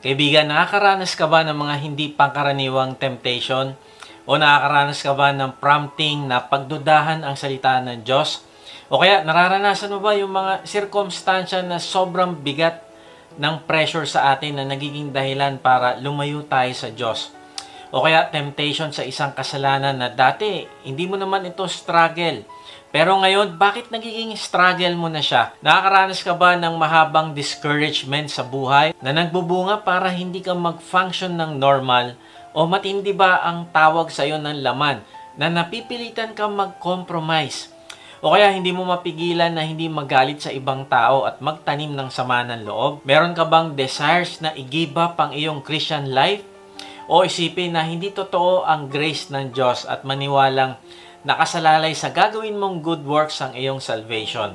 Kaibigan, nakakaranas ka ba ng mga hindi pangkaraniwang temptation? O nakakaranas ka ba ng prompting na pagdudahan ang salita ng Diyos? O kaya nararanasan mo ba yung mga sirkumstansya na sobrang bigat ng pressure sa atin na nagiging dahilan para lumayo tayo sa Diyos? O kaya temptation sa isang kasalanan na dati hindi mo naman ito struggle. Pero ngayon, bakit nagiging struggle mo na siya? Nakakaranas ka ba ng mahabang discouragement sa buhay na nagbubunga para hindi ka mag-function ng normal? O matindi ba ang tawag sa iyo ng laman na napipilitan ka mag-compromise? O kaya hindi mo mapigilan na hindi magalit sa ibang tao at magtanim ng sama ng loob? Meron ka bang desires na i-give up ang iyong Christian life? O isipin na hindi totoo ang grace ng Diyos at maniwalang nakasalalay sa gagawin mong good works ang iyong salvation?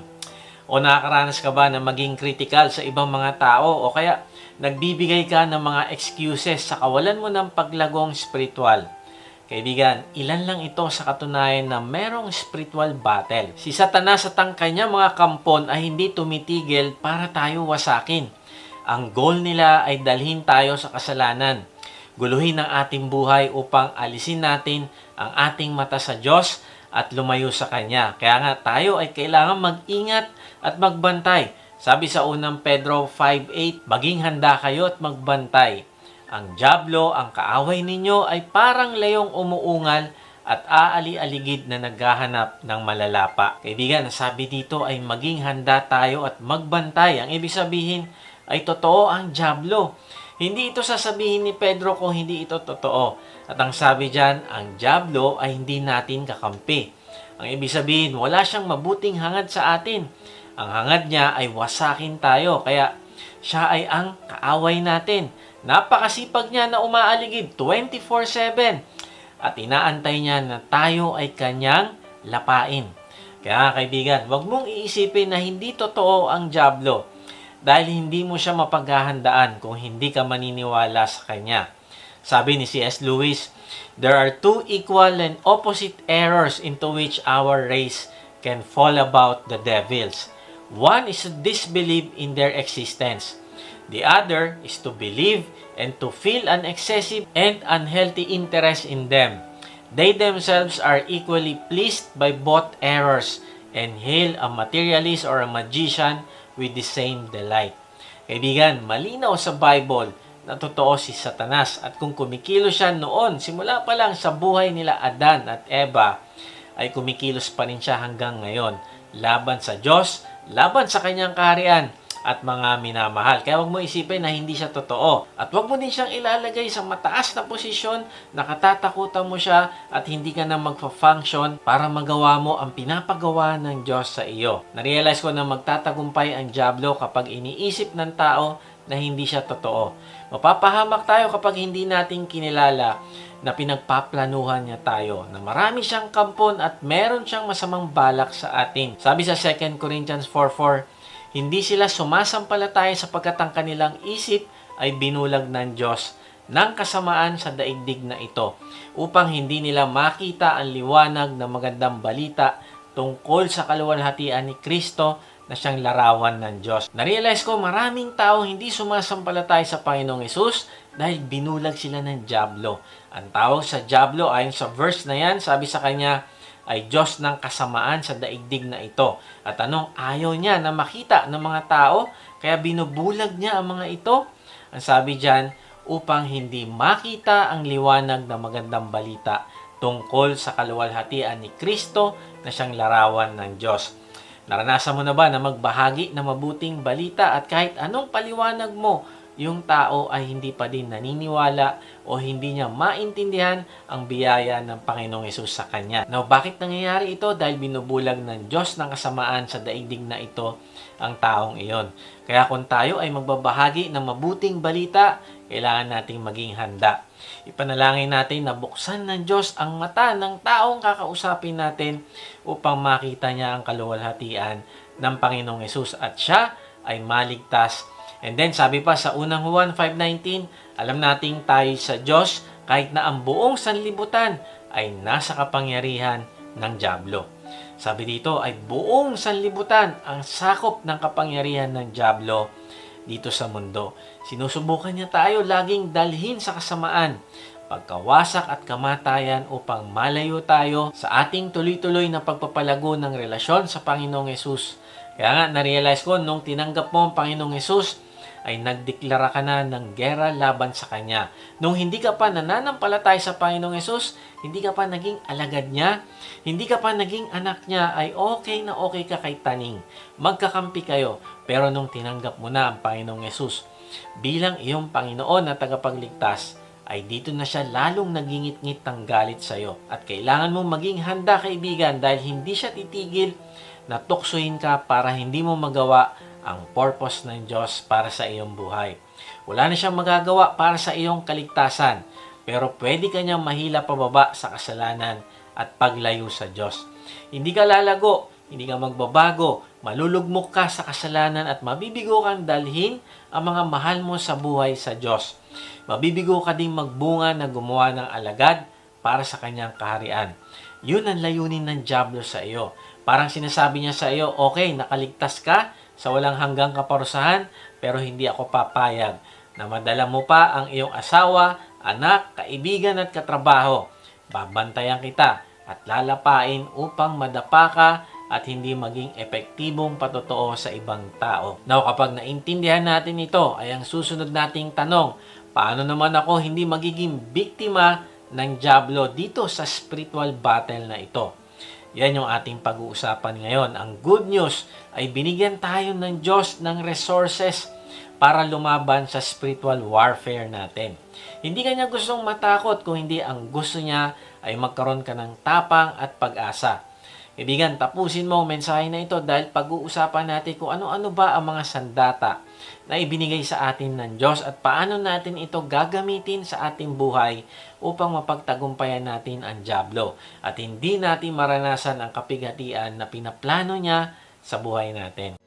O nakakaranas ka ba na maging critical sa ibang mga tao o kaya nagbibigay ka ng mga excuses sa kawalan mo ng paglagong spiritual? Kaibigan, ilan lang ito sa katunayan na merong spiritual battle. Si Satanas at ang kanya mga kampon ay hindi tumitigil para tayo wasakin. Ang goal nila ay dalhin tayo sa kasalanan, guluhin ang ating buhay upang alisin natin ang ating mata sa Diyos at lumayo sa Kanya. Kaya nga tayo ay kailangan mag-ingat at magbantay. Sabi sa unang Pedro 5:8, maging handa kayo at magbantay. Ang dyablo, ang kaaway ninyo ay parang layong umuungal at aali-aligid na naghahanap ng malalapa. Kaibigan, sabi dito ay maging handa tayo at magbantay. Ang ibig sabihin ay totoo ang dyablo. Hindi ito sasabihin ni Pedro kung hindi ito totoo. At ang sabi dyan, ang dyablo ay hindi natin kakampi. Ang ibig sabihin, wala siyang mabuting hangad sa atin. Ang hangad niya ay wasakin tayo. Kaya siya ay ang kaaway natin. Napakasipag niya na umaaligid 24/7. At inaantay niya na tayo ay kanyang lapain. Kaya kaibigan, wag mong iisipin na hindi totoo ang dyablo, dahil hindi mo siya mapaghahandaan kung hindi ka maniniwala sa kanya. Sabi ni C.S. Lewis, there are two equal and opposite errors into which our race can fall about the devils. One is to disbelieve in their existence. The other is to believe and to feel an excessive and unhealthy interest in them. They themselves are equally pleased by both errors and hail a materialist or a magician with the same delight. Kaibigan, malinaw sa Bible na totoo si Satanas at kung kumikilos siya noon, simula pa lang sa buhay nila Adan at Eva, ay kumikilos pa rin siya hanggang ngayon. Laban sa Diyos, laban sa kanyang kaharian at mga minamahal. Kaya wag mo isipin na hindi siya totoo. At wag mo din siyang ilalagay sa mataas na posisyon na katatakutan mo siya at hindi ka na magpa-function para magawa mo ang pinapagawa ng Diyos sa iyo. Narealize ko na magtatagumpay ang dyablo kapag iniisip ng tao na hindi siya totoo. Mapapahamak tayo kapag hindi natin kinilala na pinagpaplanuhan niya tayo, na marami siyang kampon at meron siyang masamang balak sa atin. Sabi sa 2 Corinthians 4:4, hindi sila sumasampalataya sapagkat ang kanilang isip ay binulag ng Diyos ng kasamaan sa daigdig na ito, upang hindi nila makita ang liwanag ng magandang balita tungkol sa kaluwalhatian ni Kristo na siyang larawan ng Diyos. Narealize ko maraming tao hindi sumasampalataya sa Panginoong Hesus dahil binulag sila ng dyablo. Ang tawag sa dyablo ayon sa verse na yan, sabi sa kanya, ay Diyos ng kasamaan sa daigdig na ito. At anong ayaw niya na makita ng mga tao, kaya binubulag niya ang mga ito? Ang sabi diyan, upang hindi makita ang liwanag ng magandang balita tungkol sa kaluwalhatian ni Kristo na siyang larawan ng Diyos. Naranasan mo na ba na magbahagi ng mabuting balita at kahit anong paliwanag mo, yung tao ay hindi pa din naniniwala o hindi niya maintindihan ang biyaya ng Panginoong Hesus sa kanya. Now, bakit nangyayari ito? Dahil binubulag ng Diyos ng kasamaan sa daigdig na ito ang taong iyon. Kaya kung tayo ay magbabahagi ng mabuting balita, kailangan nating maging handa. Ipanalangin natin na buksan ng Diyos ang mata ng taong kakausapin natin upang makita niya ang kaluwalhatian ng Panginoong Hesus at siya ay maligtas. And then sabi pa sa unang Juan 5:19, alam nating tayo sa Diyos kahit na ang buong sanlibutan ay nasa kapangyarihan ng dyablo. Sabi dito ay buong sanlibutan ang sakop ng kapangyarihan ng dyablo dito sa mundo. Sinusubukan niya tayo laging dalhin sa kasamaan, pagkawasak at kamatayan upang malayo tayo sa ating tuloy-tuloy na pagpapalago ng relasyon sa Panginoong Hesus. Kaya nga, na-realize ko, nung tinanggap mo ang Panginoong Hesus, ay nagdeklara ka na ng gera laban sa Kanya. Nung hindi ka pa nananampalataya sa Panginoong Hesus, hindi ka pa naging alagad niya, hindi ka pa naging anak niya, ay okay na okay ka kay Taning. Magkakampi kayo. Pero nung tinanggap mo na ang Panginoong Hesus bilang iyong Panginoon na tagapagligtas, ay dito na siya lalong nagingit-ngit ng galit sa iyo. At kailangan mong maging handa, kaibigan, dahil hindi siya titigil na tuksohin ka para hindi mo magawa ang purpose ng Diyos para sa iyong buhay. Wala na siyang magagawa para sa iyong kaligtasan, pero pwede ka niyang mahila pababa sa kasalanan at paglayo sa Diyos. Hindi ka lalago, hindi ka magbabago, malulugmok ka sa kasalanan at mabibigo kang dalhin ang mga mahal mo sa buhay sa Diyos. Mabibigo ka ding magbunga na gumawa ng alagad para sa kanyang kaharian. Yun ang layunin ng dyablo sa iyo. Parang sinasabi niya sa iyo, okay, nakaligtas ka sa walang hanggang kaparusahan, pero hindi ako papayag na madala mo pa ang iyong asawa, anak, kaibigan at katrabaho. Babantayan kita at lalapain upang madapa ka at hindi maging epektibong patotoo sa ibang tao. Now, kapag naintindihan natin ito, ay ang susunod nating tanong, paano naman ako hindi magiging biktima ng dyablo dito sa spiritual battle na ito? Yan yung ating pag-uusapan ngayon. Ang good news ay binigyan tayo ng Diyos ng resources para lumaban sa spiritual warfare natin. Hindi kanya gustong matakot kung hindi ang gusto niya ay magkaroon ka ng tapang at pag-asa. Kaibigan, tapusin mo ang mensahe na ito dahil pag-uusapan natin kung ano-ano ba ang mga sandata na ibinigay sa atin ng Diyos at paano natin ito gagamitin sa ating buhay upang mapagtagumpayan natin ang dyablo at hindi natin maranasan ang kapighatian na pinaplano niya sa buhay natin.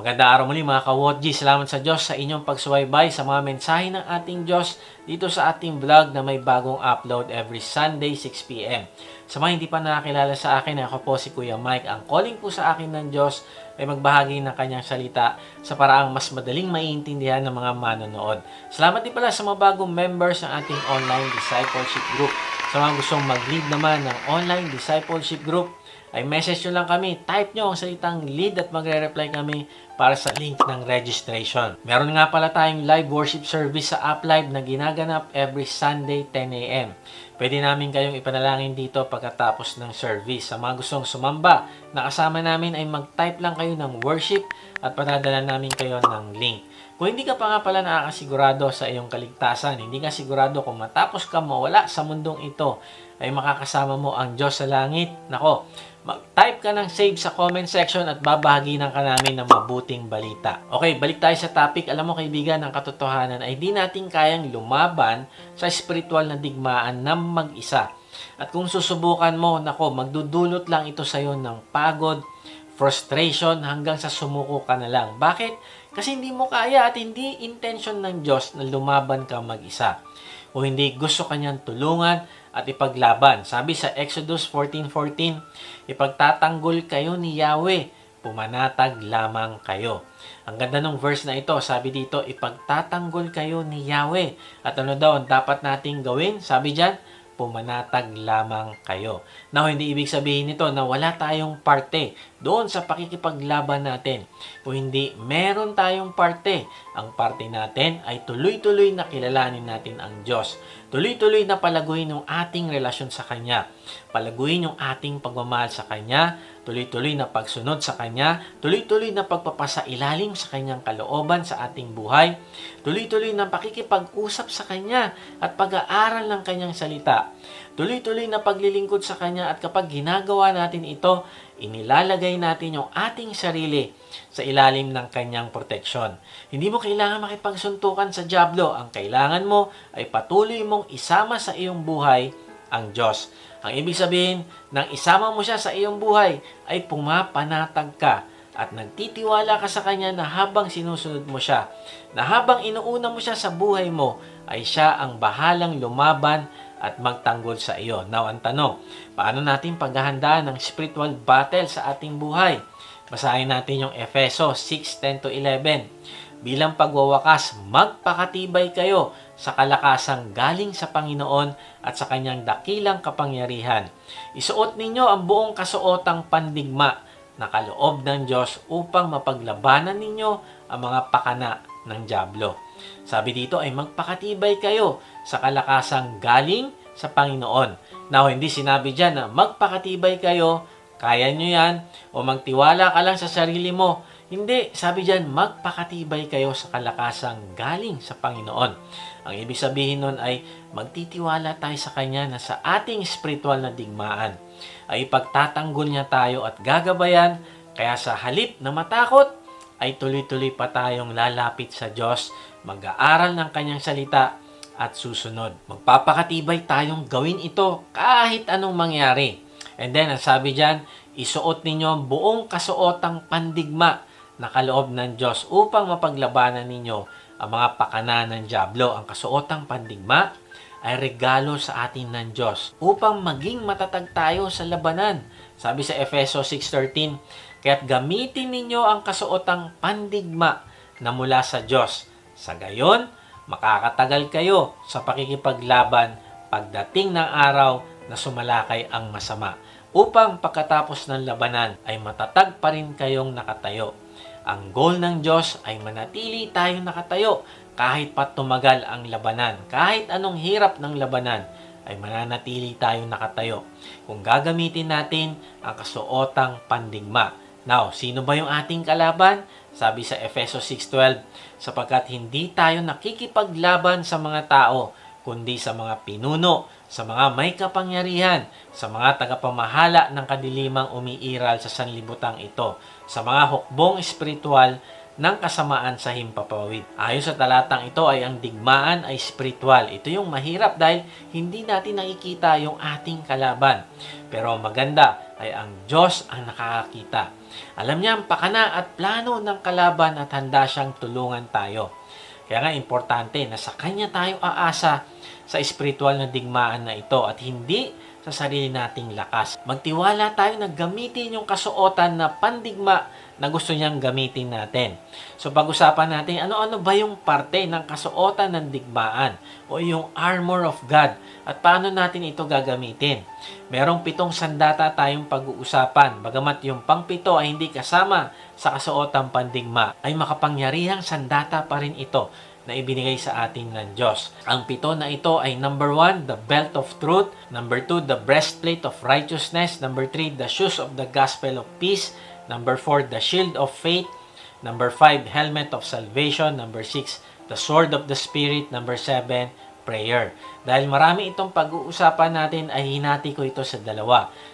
Magandang araw muli mga ka-Wotji. Salamat sa Diyos sa inyong pagsubaybay sa mga mensahe ng ating Diyos dito sa ating vlog na may bagong upload every Sunday 6 p.m. Sa mga hindi pa nakakilala sa akin, ako po si Kuya Mike. Ang calling po sa akin ng Diyos ay magbahagi ng kanyang salita sa paraang mas madaling maiintindihan ng mga manonood. Salamat din pala sa mga bagong members ng ating online discipleship group. Sa mga gustong mag-lead naman ng online discipleship group, ay message nyo lang kami, type nyo ang salitang lead at magre-reply kami para sa link ng registration. Meron nga pala tayong live worship service sa UpLive na ginaganap every Sunday 10 a.m. Pwede namin kayong ipanalangin dito pagkatapos ng service. Sa mga gustong sumamba, na kasama namin ay mag-type lang kayo ng worship at padadala namin kayo ng link. Kung hindi ka pa nga pala nakakasigurado sa iyong kaligtasan, hindi ka sigurado kung matapos ka mawala sa mundong ito, ay makakasama mo ang Diyos sa langit. Nako, mag-type ka ng save sa comment section at babahaginan ka namin ng mabuting balita. Okay, balik tayo sa topic. Alam mo kaibigan, ang katotohanan ay di natin kayang lumaban sa spiritual na digmaan na mag-isa. At kung susubukan mo, nako, magdudulot lang ito sa iyo ng pagod, frustration, hanggang sa sumuko ka na lang. Bakit? Kasi hindi mo kaya at hindi intention ng Diyos na lumaban ka mag-isa. O hindi gusto kanyang tulungan at ipaglaban. Sabi sa Exodus 14:14, ipagtatanggol kayo ni Yahweh, pumanatag lamang kayo. Ang ganda ng verse na ito, sabi dito, ipagtatanggol kayo ni Yahweh. At ano daw ang dapat nating gawin? Sabi dyan, pumanatag lamang kayo. Now, hindi ibig sabihin nito na wala tayong parte doon sa pakikipaglaban natin. Kung hindi meron tayong parte, ang parte natin ay tuloy-tuloy na kilalanin natin ang Diyos. Tuloy-tuloy na palaguin yung ating relasyon sa Kanya. Palaguin yung ating pagmamahal sa Kanya, tuloy-tuloy na pagsunod sa Kanya, tuloy-tuloy na pagpapasailalim sa Kanyang kalooban sa ating buhay, tuloy-tuloy na pakikipag-usap sa Kanya at pag-aaral ng Kanyang salita, tuloy-tuloy na paglilingkod sa Kanya at kapag ginagawa natin ito, inilalagay natin yung ating sarili sa ilalim ng Kanyang proteksyon. Hindi mo kailangan makipagsuntukan sa dyablo. Ang kailangan mo ay patuloy mong isama sa iyong buhay ang Diyos. Ang ibig sabihin, nang isama mo siya sa iyong buhay, ay pumapanatag ka at nagtitiwala ka sa Kanya na habang sinusunod mo siya, na habang inuuna mo siya sa buhay mo, ay siya ang bahalang lumaban at magtanggol sa iyo. Now, ang tanong, paano natin paghahandaan ng spiritual battle sa ating buhay? Basahin natin yung Efeso 6:10-11. Bilang pagwawakas, magpakatibay kayo sa kalakasang galing sa Panginoon at sa kanyang dakilang kapangyarihan. Isuot ninyo ang buong kasuotang pandigma na kaloob ng Diyos upang mapaglabanan ninyo ang mga pakana ng dyablo. Sabi dito ay magpakatibay kayo sa kalakasang galing sa Panginoon. Now, hindi sinabi dyan na magpakatibay kayo, kaya nyo yan, o magtiwala ka lang sa sarili mo. Hindi, sabi dyan, magpakatibay kayo sa kalakasang galing sa Panginoon. Ang ibig sabihin nun ay magtitiwala tayo sa Kanya na sa ating spiritual na digmaan ay pagtatanggol niya tayo at gagabayan, kaya sa halip na matakot, ay tuloy-tuloy pa tayong lalapit sa Diyos, mag-aaral ng Kanyang salita at susunod. Magpapakatibay tayong gawin ito kahit anong mangyari. And then, ang sabi dyan, isuot ninyo ang buong kasuotang pandigma na kaloob ng Diyos upang mapaglabanan ninyo ang mga pakana ng dyablo. Ang kasuotang pandigma ay regalo sa atin ng Diyos upang maging matatag tayo sa labanan. Sabi sa Efeso 6:13, kaya't gamitin ninyo ang kasuotang pandigma na mula sa Diyos. Sa gayon, makakatagal kayo sa pakikipaglaban pagdating ng araw na sumalakay ang masama, upang pagkatapos ng labanan ay matatag pa rin kayong nakatayo. Ang goal ng Diyos ay manatili tayong nakatayo kahit pa tumagal ang labanan. Kahit anong hirap ng labanan ay mananatili tayong nakatayo kung gagamitin natin ang kasuotang pandigma. Now, sino ba yung ating kalaban? Sabi sa Efeso 6:12, sapagkat hindi tayo nakikipaglaban sa mga tao, kundi sa mga pinuno, sa mga may kapangyarihan, sa mga tagapamahala ng kadilimang umiiral sa sanlibutan ito, sa mga hukbong espiritual ng kasamaan sa himpapawid. Ayon sa talatang ito ay ang digmaan ay espiritual. Ito yung mahirap dahil hindi natin nakikita yung ating kalaban. Pero maganda ay ang Diyos ang nakakakita. Alam niya ang pakana at plano ng kalaban at handa siyang tulungan tayo. Kaya nga importante na sa Kanya tayo aasa sa espiritual na digmaan na ito at hindi sa sarili nating lakas. Magtiwala tayo na gamitin yung kasuotan na pandigma na gusto niyang gamitin natin. So pag-usapan natin, ano-ano ba yung parte ng kasuotan ng digmaan o yung armor of God at paano natin ito gagamitin. Merong 7 sandata tayong pag-uusapan, bagamat yung pang-7 ay hindi kasama sa kasuotang pandigma, ay makapangyarihang sandata pa rin ito na ibinigay sa atin ng Diyos. Ang 7 na ito ay number 1, the belt of truth. Number 2, the breastplate of righteousness. Number 3, the shoes of the gospel of peace. Number 4, the shield of faith. Number 5, helmet of salvation. Number 6, the sword of the Spirit. Number 7, prayer. Dahil marami itong pag-uusapan natin, ay hinati ko ito sa 2.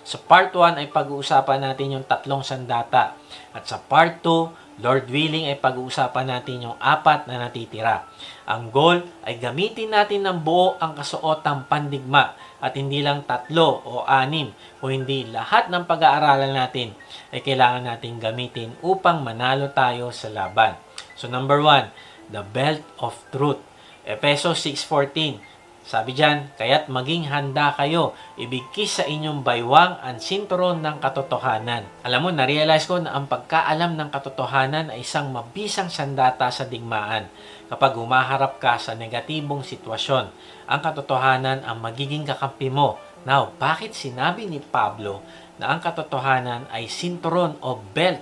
Sa part 1 ay pag-uusapan natin yung 3 sandata. At sa part 2, Lord willing, ay pag-uusapan natin yung 4 na natitira. Ang goal ay gamitin natin ng buo ang kasuotang pandigma at hindi lang 3 o 6 o hindi lahat ng pag-aaralan natin ay kailangan natin gamitin upang manalo tayo sa laban. So number 1, the belt of truth. Efeso 6:14. Sabi dyan, kaya't maging handa kayo, ibigkis sa inyong baywang ang sinturon ng katotohanan. Alam mo, na-realize ko na ang pagkaalam ng katotohanan ay isang mabisang sandata sa digmaan. Kapag humaharap ka sa negatibong sitwasyon, ang katotohanan ang magiging kakampi mo. Now, bakit sinabi ni Pablo na ang katotohanan ay sinturon o belt?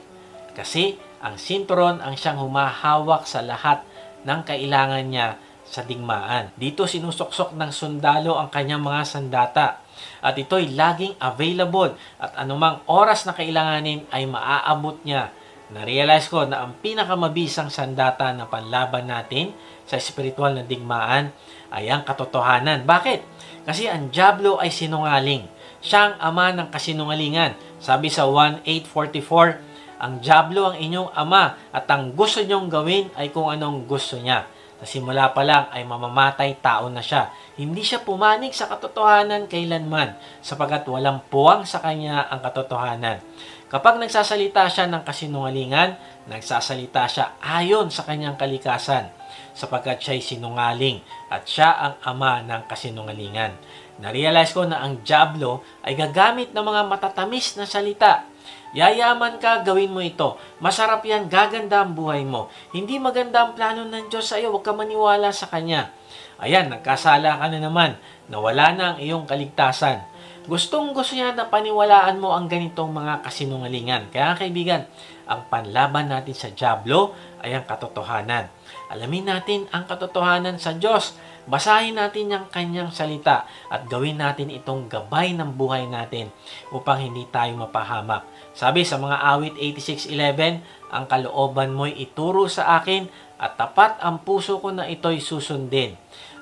Kasi ang sinturon ang siyang humahawak sa lahat ng kailangan niya sa digmaan. Dito sinusuksok ng sundalo ang kanyang mga sandata at ito'y laging available at anumang oras na kailanganin ay maaabot niya. Na-realize ko na ang pinakamabisang sandata na panlaban natin sa espiritual na digmaan ay ang katotohanan. Bakit? Kasi ang dyablo ay sinungaling. Siya ang ama ng kasinungalingan. Sabi sa 1:8-44, ang dyablo ang inyong ama at ang gusto niyong gawin ay kung anong gusto niya. Sa simula pa lang ay mamamatay tao na siya. Hindi siya pumanig sa katotohanan kailanman sapagkat walang puwang sa kanya ang katotohanan. Kapag nagsasalita siya ng kasinungalingan, nagsasalita siya ayon sa kanyang kalikasan sapagkat siya'y sinungaling at siya ang ama ng kasinungalingan. Na-realize ko na ang dyablo ay gagamit ng mga matatamis na salita Yayaman ka, gawin mo ito. Masarap yan, gaganda ang buhay mo. Hindi maganda ang plano ng Diyos sa iyo, huwag ka maniwala sa Kanya. Ayan, nagkasala ka na naman, nawala na ang iyong kaligtasan. Gustong-gusto niya na paniwalaan mo ang ganitong mga kasinungalingan. Kaya kaibigan, ang panlaban natin sa dyablo ay ang katotohanan. Alamin natin ang katotohanan sa Diyos. Basahin natin ang kanyang salita at gawin natin itong gabay ng buhay natin upang hindi tayo mapahamak. Sabi sa mga awit 86:11, ang kalooban mo'y ituro sa akin at tapat ang puso ko na ito'y susundin.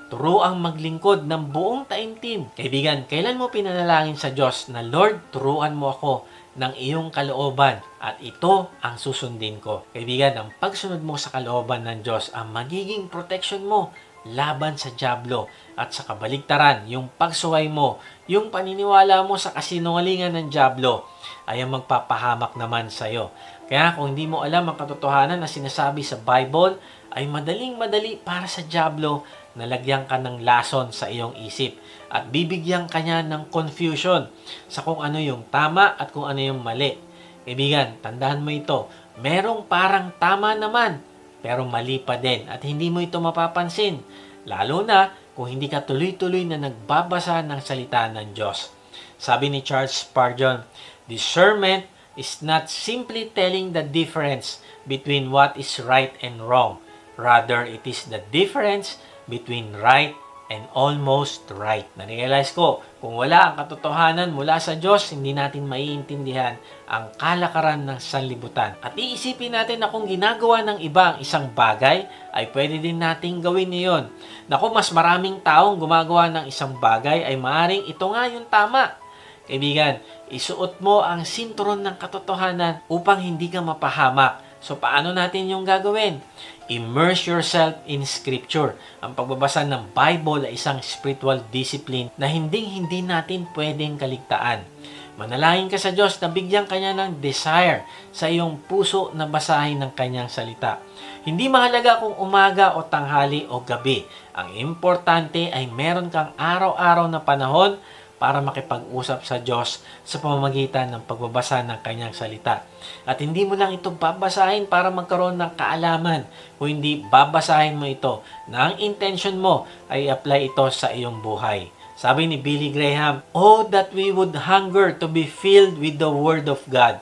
Turo ang maglingkod ng buong taimtim. Kaibigan, kailan mo pinanalangin sa Diyos na, Lord, turuan mo ako ng iyong kalooban at ito ang susundin ko. Kaibigan, ang pagsunod mo sa kalooban ng Diyos ang magiging protection mo laban sa dyablo at sa kabaligtaran, yung pagsuway mo, yung paniniwala mo sa kasinungalingan ng dyablo ay ang magpapahamak naman sa iyo. Kaya kung hindi mo alam ang katotohanan na sinasabi sa Bible, ay madaling-madali para sa dyablo na lagyan ka ng lason sa iyong isip at bibigyan ka niya ng confusion sa kung ano yung tama at kung ano yung mali. Kaibigan, tandaan mo ito, merong parang tama naman, pero mali pa din at hindi mo ito mapapansin. Lalo na kung hindi ka tuloy-tuloy na nagbabasa ng salita ng Diyos. Sabi ni Charles Spurgeon, discernment is not simply telling the difference between what is right and wrong. Rather, it is the difference between right and almost right. Na-realize ko, kung wala ang katotohanan mula sa Diyos, hindi natin maiintindihan ang kalakaran ng sanlibutan. At iisipin natin na kung ginagawa ng iba ang isang bagay, ay pwede din nating gawin niyon. Naku, mas maraming taong gumagawa ng isang bagay ay maaring ito nga yung tama. Kaibigan, isuot mo ang sinturon ng katotohanan upang hindi ka mapahamak. So, paano natin yung gagawin? Immerse yourself in Scripture. Ang pagbabasa ng Bible ay isang spiritual discipline na hindi natin pwedeng kaligtaan. Manalangin ka sa Diyos na bigyan Kanya ng desire sa iyong puso na basahin ng Kanyang salita. Hindi mahalaga kung umaga o tanghali o gabi. Ang importante ay meron kang araw-araw na panahon para makipag-usap sa Diyos sa pamamagitan ng pagbabasa ng Kanyang salita. At hindi mo lang ito babasahin para magkaroon ng kaalaman, kung hindi babasahin mo ito na ang intention mo ay apply ito sa iyong buhay. Sabi ni Billy Graham, "Oh, that we would hunger to be filled with the Word of God.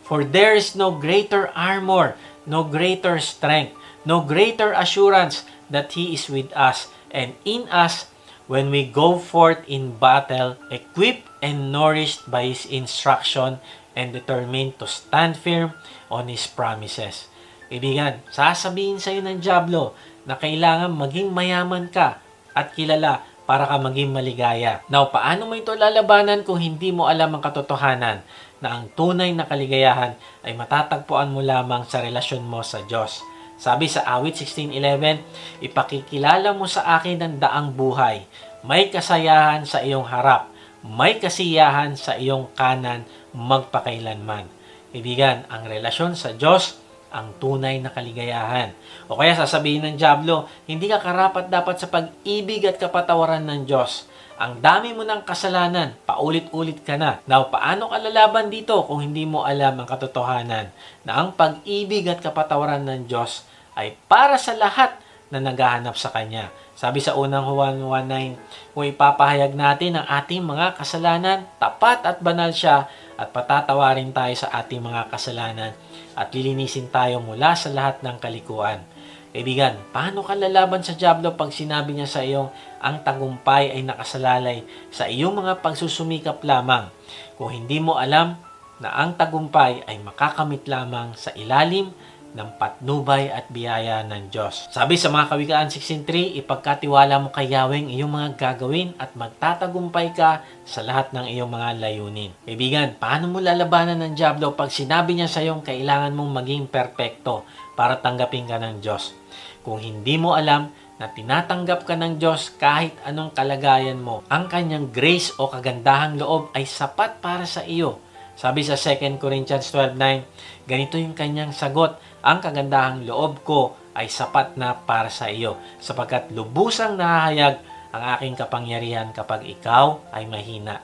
For there is no greater armor, no greater strength, no greater assurance that He is with us and in us when we go forth in battle, equipped and nourished by His instruction and determined to stand firm on His promises." Kaibigan, sasabihin sa iyo ng dyablo na kailangan maging mayaman ka at kilala para ka maging maligaya. Now, paano mo ito lalabanan kung hindi mo alam ang katotohanan na ang tunay na kaligayahan ay matatagpuan mo lamang sa relasyon mo sa Diyos? Sabi sa awit 16:11, ipakikilala mo sa akin ang daang buhay. May kasayahan sa iyong harap. May kasiyahan sa iyong kanan magpakailanman. Kaibigan, ang relasyon sa Diyos ang tunay na kaligayahan. O kaya sasabihin ng dyablo, hindi ka karapat-dapat sa pag-ibig at kapatawaran ng Diyos. Ang dami mo ng kasalanan, paulit-ulit ka na. Now, paano ka lalaban dito kung hindi mo alam ang katotohanan na ang pag-ibig at kapatawaran ng Diyos ay para sa lahat na naghahanap sa Kanya. Sabi sa unang Juan 1:9, kung ipapahayag natin ang ating mga kasalanan, tapat at banal siya at patatawarin tayo sa ating mga kasalanan at lilinisin tayo mula sa lahat ng kalikuan. Kaibigan, paano ka lalaban sa dyablo pag sinabi niya sa iyong ang tagumpay ay nakasalalay sa iyong mga pagsusumikap lamang, kung hindi mo alam na ang tagumpay ay makakamit lamang sa ilalim ng patnubay at biyaya ng Diyos. Sabi sa mga Kawikaan 16:3, ipagkatiwala mo kay Yahweh ang iyong mga gagawin at magtatagumpay ka sa lahat ng iyong mga layunin. Kaibigan, paano mo lalabanan ng dyablo pag sinabi niya sa iyong kailangan mong maging perpekto para tanggapin ka ng Diyos? Kung hindi mo alam na tinatanggap ka ng Diyos kahit anong kalagayan mo, ang kanyang grace o kagandahang loob ay sapat para sa iyo. Sabi sa 2 Corinthians 12:9, ganito yung kanyang sagot, ang kagandahang loob ko ay sapat na para sa iyo, sapagkat lubusang nahahayag ang aking kapangyarihan kapag ikaw ay mahina.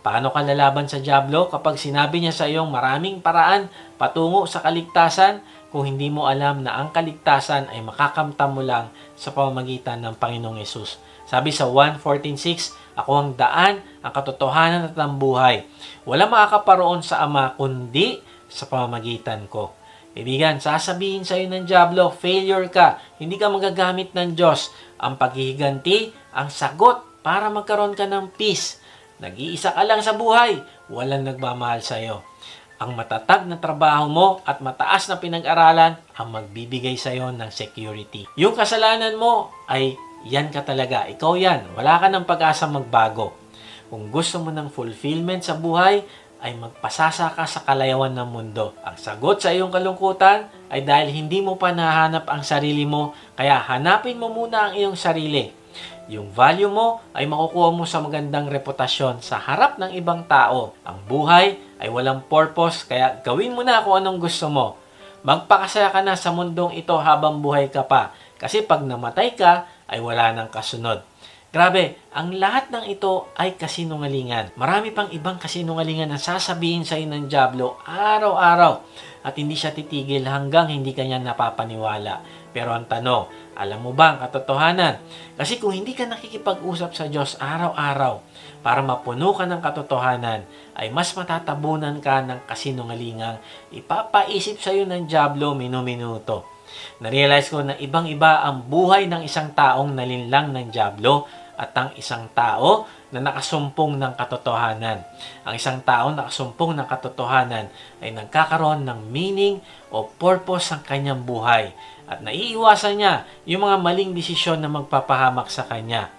Paano ka lalaban sa dyablo kapag sinabi niya sa iyong maraming paraan patungo sa kaligtasan kung hindi mo alam na ang kaligtasan ay makakamtan mo lang sa pamamagitan ng Panginoong Yesus? Sabi sa 1:14:6, ako ang daan, ang katotohanan at ang buhay. Wala makakaparoon sa Ama kundi sa pamamagitan ko. Kaibigan, sasabihin sa iyo ng dyablo, failure ka, hindi ka magagamit ng Diyos. Ang paghihiganti, ang sagot para magkaroon ka ng peace. Nag-iisa ka lang sa buhay, walang nagmamahal sa iyo. Ang matatag na trabaho mo at mataas na pinag-aralan ang magbibigay sa iyo ng security. Yung kasalanan mo ay yan ka talaga. Ikaw yan. Wala ka ng pag-asa magbago. Kung gusto mo ng fulfillment sa buhay, ay magpasasa ka sa kalayawan ng mundo. Ang sagot sa iyong kalungkutan ay dahil hindi mo pa nahanap ang sarili mo, kaya hanapin mo muna ang iyong sarili. Yung value mo ay makukuha mo sa magandang reputasyon sa harap ng ibang tao. Ang buhay ay walang purpose, kaya gawin mo na kung anong gusto mo. Magpakasaya ka na sa mundong ito habang buhay ka pa. Kasi pag namatay ka, ay wala nang kasunod. Grabe, ang lahat ng ito ay kasinungalingan. Marami pang ibang kasinungalingan na sasabihin sa iyo ng dyablo araw-araw at hindi siya titigil hanggang hindi kanya napapaniwala. Pero ang tanong, alam mo ba ang katotohanan? Kasi kung hindi ka nakikipag-usap sa Diyos araw-araw para mapuno ka ng katotohanan, ay mas matatabunan ka ng kasinungalingang ipapaisip sa iyo ng dyablo minu-minuto. Na-realize ko na ibang-iba ang buhay ng isang taong nalinlang ng dyablo at ang isang tao na nakasumpong ng katotohanan. Ang isang tao na nakasumpong ng katotohanan ay nagkakaroon ng meaning o purpose ang kanyang buhay at naiiwasan niya yung mga maling desisyon na magpapahamak sa kanya.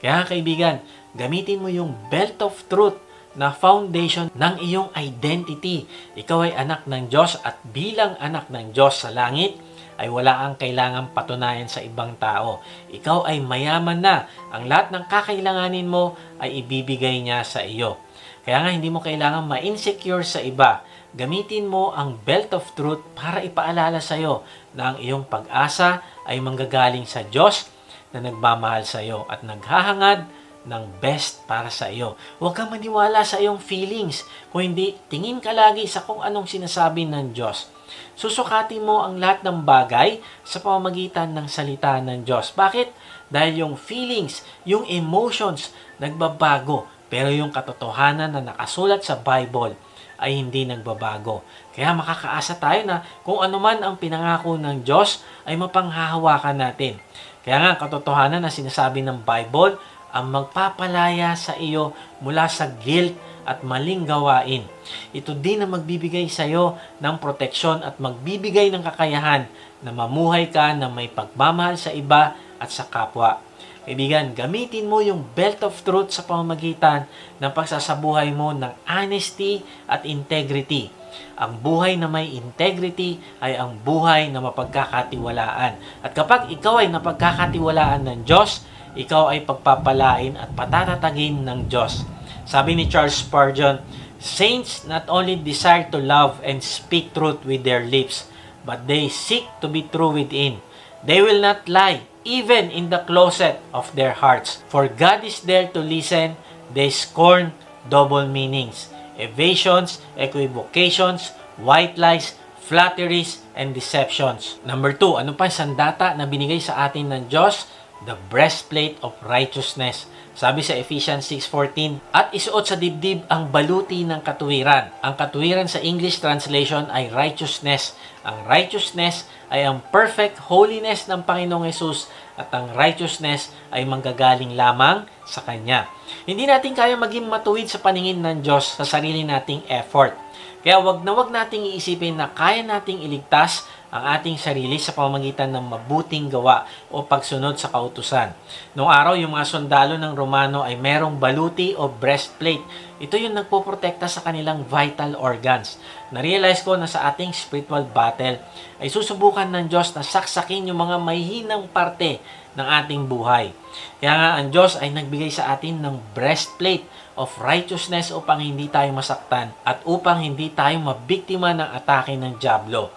Kaya kaibigan, gamitin mo yung belt of truth na foundation ng iyong identity. Ikaw ay anak ng Diyos at bilang anak ng Diyos sa langit, ay wala ang kailangang patunayan sa ibang tao. Ikaw ay mayaman na. Ang lahat ng kakailanganin mo ay ibibigay niya sa iyo. Kaya nga hindi mo kailangan ma-insecure sa iba. Gamitin mo ang belt of truth para ipaalala sa iyo na ang iyong pag-asa ay manggagaling sa Diyos na nagmamahal sa iyo at naghahangad ng best para sa iyo. Huwag kang maniwala sa iyong feelings. Kung hindi, tingin ka lagi sa kung anong sinasabi ng Diyos. Susukatin mo ang lahat ng bagay sa pamamagitan ng salita ng Diyos. Bakit? Dahil yung feelings, yung emotions, nagbabago. Pero yung katotohanan na nakasulat sa Bible ay hindi nagbabago. Kaya makakaasa tayo na kung ano man ang pinangako ng Diyos ay mapanghahawakan natin. Kaya nga, katotohanan na sinasabi ng Bible ang magpapalaya sa iyo mula sa guilt at maling gawain. Ito din ang magbibigay sa iyo ng proteksyon at magbibigay ng kakayahan na mamuhay ka na may pagmamahal sa iba at sa kapwa. Kaibigan, gamitin mo yung belt of truth sa pamamagitan ng pagsasabuhay mo ng honesty at integrity. Ang buhay na may integrity ay ang buhay na mapagkakatiwalaan. At kapag ikaw ay napagkakatiwalaan ng Diyos, ikaw ay pagpapalain at patatatagin ng Diyos. Sabi ni Charles Spurgeon, saints not only desire to love and speak truth with their lips, but they seek to be true within. They will not lie, even in the closet of their hearts. For God is there to listen. They scorn double meanings, evasions, equivocations, white lies, flatteries, and deceptions. Number 2, ano pa sandata na binigay sa atin ng Diyos? The breastplate of righteousness. Sabi sa Ephesians 6:14, at isuot sa dibdib ang baluti ng katuwiran. Ang katuwiran sa English translation ay righteousness. Ang righteousness ay ang perfect holiness ng Panginoong Yesus at ang righteousness ay manggagaling lamang sa Kanya. Hindi natin kaya maging matuwid sa paningin ng Diyos sa sarili nating effort. Kaya wag nating iisipin na kaya nating iligtas ang ating sarili sa pamamagitan ng mabuting gawa o pagsunod sa kautusan. Noong araw, yung mga sundalo ng Romano ay merong baluti o breastplate. Ito yung nagpoprotekta sa kanilang vital organs. Na-realize ko na sa ating spiritual battle ay susubukan ng Diyos na saksakin yung mga mahihinang parte ng ating buhay. Kaya nga ang Diyos ay nagbigay sa atin ng breastplate of righteousness upang hindi tayo masaktan at upang hindi tayo mabiktima ng atake ng dyablo.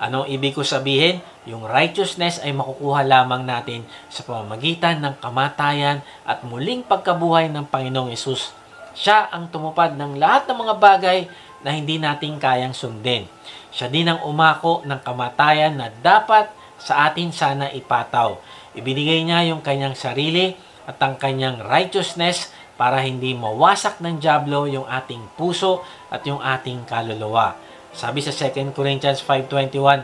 Anong ibig ko sabihin? Yung righteousness ay makukuha lamang natin sa pamamagitan ng kamatayan at muling pagkabuhay ng Panginoong Yesus Siya ang tumupad ng lahat ng mga bagay na hindi natin kayang sundin. Siya din ang umako ng kamatayan na dapat sa atin sana ipataw. Ibinigay niya yung kanyang sarili at ang kanyang righteousness para hindi mawasak ng dyablo yung ating puso at yung ating kaluluwa. Sabi sa 2 Corinthians 5:21,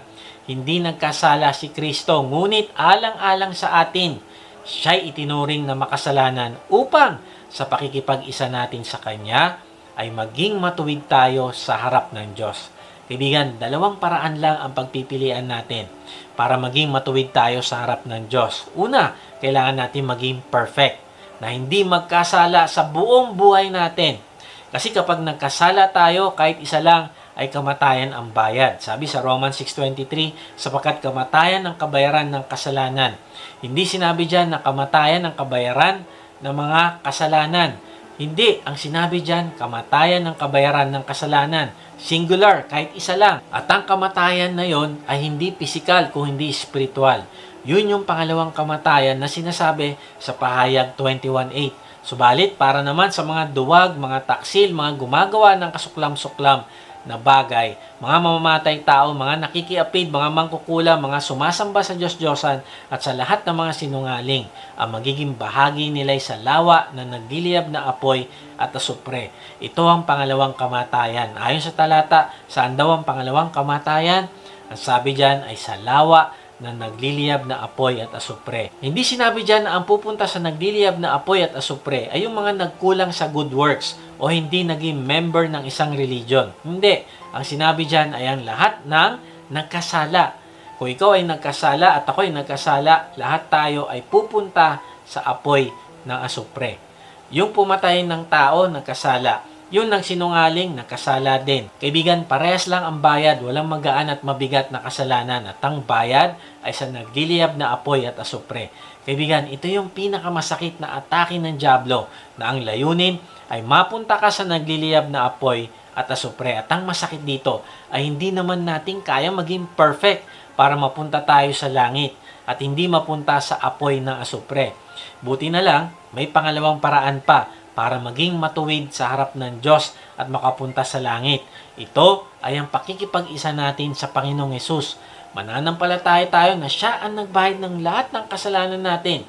hindi nagkasala si Kristo, ngunit alang-alang sa atin, siya'y itinuring na makasalanan upang sa pakikipag-isa natin sa Kanya ay maging matuwid tayo sa harap ng Diyos. Kaibigan, dalawang paraan lang ang pagpipilian natin para maging matuwid tayo sa harap ng Diyos. Una, kailangan natin maging perfect, na hindi magkasala sa buong buhay natin. Kasi kapag nagkasala tayo, kahit isa lang, ay kamatayan ang bayad. Sabi sa Romans 6:23, sapagkat kamatayan ang kabayaran ng kasalanan. Hindi sinabi dyan na kamatayan ang kabayaran ng mga kasalanan. Hindi, ang sinabi dyan, kamatayan ng kabayaran ng kasalanan. Singular, kahit isa lang. At ang kamatayan na yon ay hindi physical, kung hindi spiritual. Yun yung pangalawang kamatayan na sinasabi sa Pahayag 21:8. Subalit, para naman sa mga duwag, mga taksil, mga gumagawa ng kasuklam-suklam na bagay, mga mamamatay tao, mga nakikiapid, mga mangkukula, mga sumasamba sa Diyos-Diyosan at sa lahat ng mga sinungaling, ang magiging bahagi nila'y sa lawa na nagliliyab na apoy at asupre. Ito ang pangalawang kamatayan. Ayon sa talata, saan daw ang pangalawang kamatayan? Ang sabi dyan ay sa lawa na nagliliyab na apoy at asupre. Hindi sinabi dyan na ang pupunta sa nagliliyab na apoy at asupre ay yung mga nagkulang sa good works o hindi naging member ng isang religion. Hindi. Ang sinabi dyan ay ang lahat ng nagkasala. Kung ikaw ay nagkasala at ako ay nagkasala, lahat tayo ay pupunta sa apoy ng asupre. Yung pumatay ng tao, nagkasala. Yung nagsinungaling, nakasala din. Kaibigan, parehas lang ang bayad, walang magaan at mabigat na kasalanan. At ang bayad ay sa nagliliyab na apoy at asupre. Kaibigan, ito yung pinakamasakit na atake ng dyablo na ang layunin ay mapunta ka sa nagliliyab na apoy at asupre. At ang masakit dito ay hindi naman natin kaya maging perfect para mapunta tayo sa langit at hindi mapunta sa apoy ng asupre. Buti na lang, may pangalawang paraan pa para maging matuwid sa harap ng Diyos at makapunta sa langit. Ito ay ang pakikipag-isa natin sa Panginoong Hesus. Mananampalataya tayo na Siya ang nagbayad ng lahat ng kasalanan natin,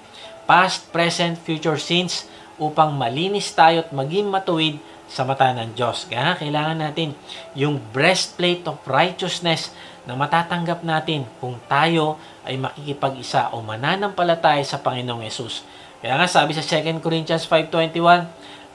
past, present, future sins, upang malinis tayo at maging matuwid sa mata ng Diyos. Kaya kailangan natin yung breastplate of righteousness na matatanggap natin kung tayo ay makikipag-isa o mananampalataya sa Panginoong Hesus. Kaya nga sabi sa 2 Corinthians 5:21,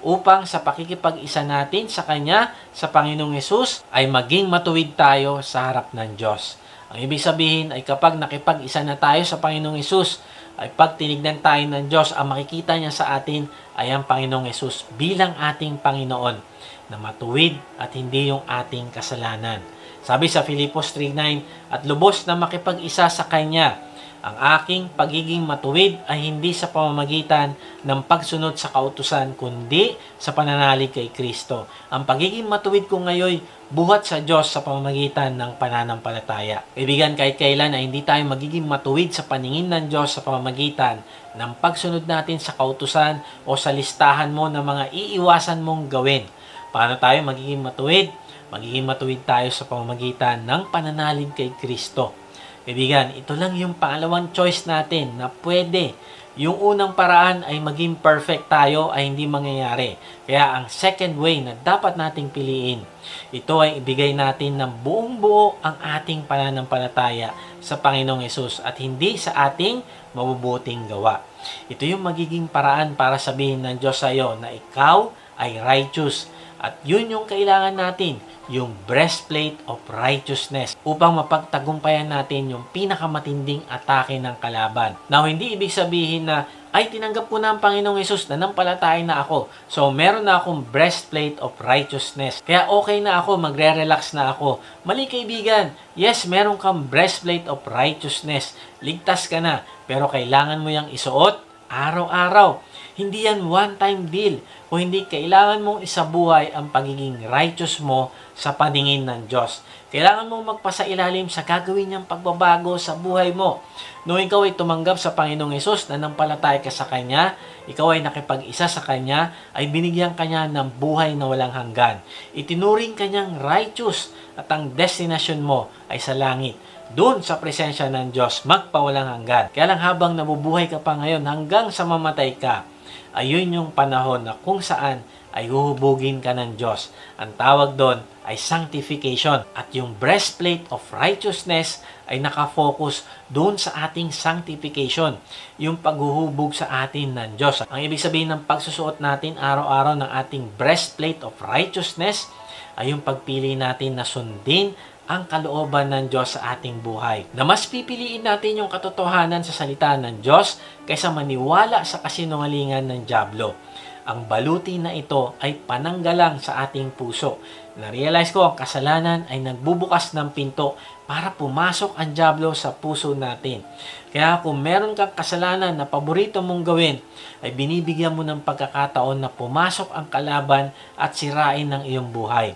upang sa pakikipag-isa natin sa Kanya, sa Panginoong Hesus, ay maging matuwid tayo sa harap ng Diyos. Ang ibig sabihin ay kapag nakipag-isa na tayo sa Panginoong Hesus, ay pag tinignan tayo ng Diyos, ang makikita niya sa atin ay ang Panginoong Hesus bilang ating Panginoon na matuwid at hindi yung ating kasalanan. Sabi sa Filipos 3:9, at lubos na makipag-isa sa Kanya. Ang aking pagiging matuwid ay hindi sa pamamagitan ng pagsunod sa kautusan, kundi sa pananalig kay Kristo. Ang pagiging matuwid ko ngayon, buhat sa Diyos sa pamamagitan ng pananampalataya. Kaibigan, kahit kailan ay hindi tayo magiging matuwid sa paningin ng Diyos sa pamamagitan ng pagsunod natin sa kautusan o sa listahan mo ng mga iiwasan mong gawin. Paano tayo magiging matuwid? Magiging matuwid tayo sa pamamagitan ng pananalig kay Kristo. Kaibigan, ito lang yung pangalawang choice natin na pwede. Yung unang paraan ay maging perfect tayo ay hindi mangyayari. Kaya ang second way na dapat nating piliin, ito ay ibigay natin ng buong buo ang ating pananampalataya sa Panginoong Hesus at hindi sa ating mabubuting gawa. Ito yung magiging paraan para sabihin ng Diyos sa iyo na ikaw ay righteous. At yun yung kailangan natin, yung breastplate of righteousness upang mapagtagumpayan natin yung pinakamatinding atake ng kalaban. Now, hindi ibig sabihin na, ay tinanggap ko na ang Panginoong Hesus, nanampalataya na ako. So, meron na akong breastplate of righteousness. Kaya okay na ako, magre-relax na ako. Mali kaibigan, yes, meron kang breastplate of righteousness. Ligtas ka na, pero kailangan mo yung isuot araw-araw. Hindi yan one-time deal. Kung hindi, kailangan mong isabuhay ang pagiging righteous mo sa paningin ng Diyos. Kailangan mong magpasailalim sa gagawin niyang pagbabago sa buhay mo. Nung ikaw ay tumanggap sa Panginoong Hesus, nanampalataya ka sa Kanya, ikaw ay nakipag-isa sa Kanya, ay binigyan Kanya ng buhay na walang hanggan. Itinuring Kanyang righteous at ang destination mo ay sa langit. Doon sa presensya ng Diyos, magpawalang hanggan. Kaya lang habang nabubuhay ka pa ngayon hanggang sa mamatay ka, ayun yung panahon na kung saan ay huhubugin ka ng Diyos. Ang tawag doon ay sanctification. At yung breastplate of righteousness ay nakafocus doon sa ating sanctification. Yung paghuhubog sa atin ng Diyos. Ang ibig sabihin ng pagsusuot natin araw-araw ng ating breastplate of righteousness ay yung pagpili natin na sundin ang kalooban ng Diyos sa ating buhay. Na mas pipiliin natin yung katotohanan sa salita ng Diyos kaysa maniwala sa kasinungalingan ng dyablo. Ang baluti na ito ay pananggalang sa ating puso. Na-realize ko ang kasalanan ay nagbubukas ng pinto para pumasok ang dyablo sa puso natin. Kaya kung meron kang kasalanan na paborito mong gawin, ay binibigyan mo ng pagkakataon na pumasok ang kalaban at sirain ang iyong buhay.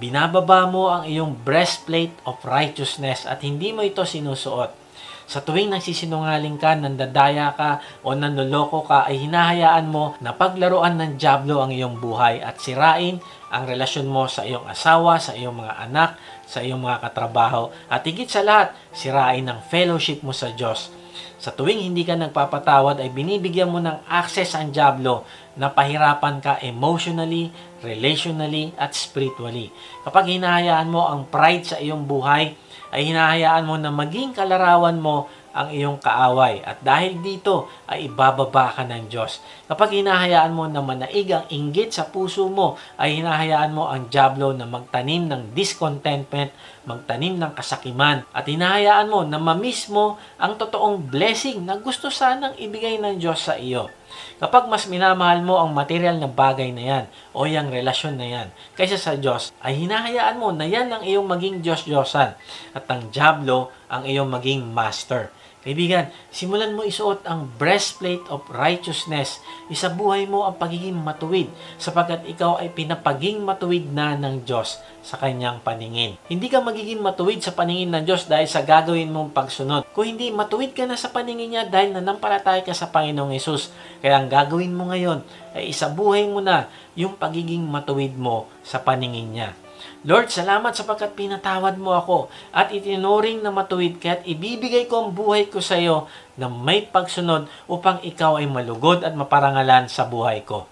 Binababa mo ang iyong breastplate of righteousness at hindi mo ito sinusuot. Sa tuwing nagsisinungaling ka, nandadaya ka o nanloloko ka, ay hinahayaan mo na paglaruan ng dyablo ang iyong buhay at sirain ang relasyon mo sa iyong asawa, sa iyong mga anak, sa iyong mga katrabaho, at higit sa lahat, sirain ang fellowship mo sa Diyos. Sa tuwing hindi ka nagpapatawad ay binibigyan mo ng access ang dyablo na pahirapan ka emotionally, relationally, at spiritually. Kapag hinahayaan mo ang pride sa iyong buhay, ay hinahayaan mo na maging kalarawan mo ang iyong kaaway. At dahil dito ay ibababa ka ng Diyos. Kapag hinahayaan mo na manaig ang inggit sa puso mo, ay hinahayaan mo ang dyablo na magtanim ng discontentment, magtanim ng kasakiman. At hinahayaan mo na mamiss mo ang totoong blessing na gusto sanang ibigay ng Diyos sa iyo. Kapag mas minamahal mo ang material na bagay na yan o yung relasyon na yan kaysa sa Diyos, ay hinahayaan mo na yan ang iyong maging Diyos-Diyosan at ang dyablo ang iyong maging master. Kaibigan, simulan mo isuot ang breastplate of righteousness. Isabuhay mo ang pagiging matuwid sapagkat ikaw ay pinapaging matuwid na ng Diyos sa kanyang paningin. Hindi ka magiging matuwid sa paningin ng Diyos dahil sa gagawin mong pagsunod. Kung hindi, matuwid ka na sa paningin niya dahil nanampalataya ka sa Panginoong Hesus. Kaya ang gagawin mo ngayon ay isabuhay mo na yung pagiging matuwid mo sa paningin niya. Lord, salamat sapagkat pinatawad mo ako at itinuring na matuwid ka at ibibigay ko ang buhay ko sa iyo na may pagsunod upang ikaw ay malugod at maparangalan sa buhay ko.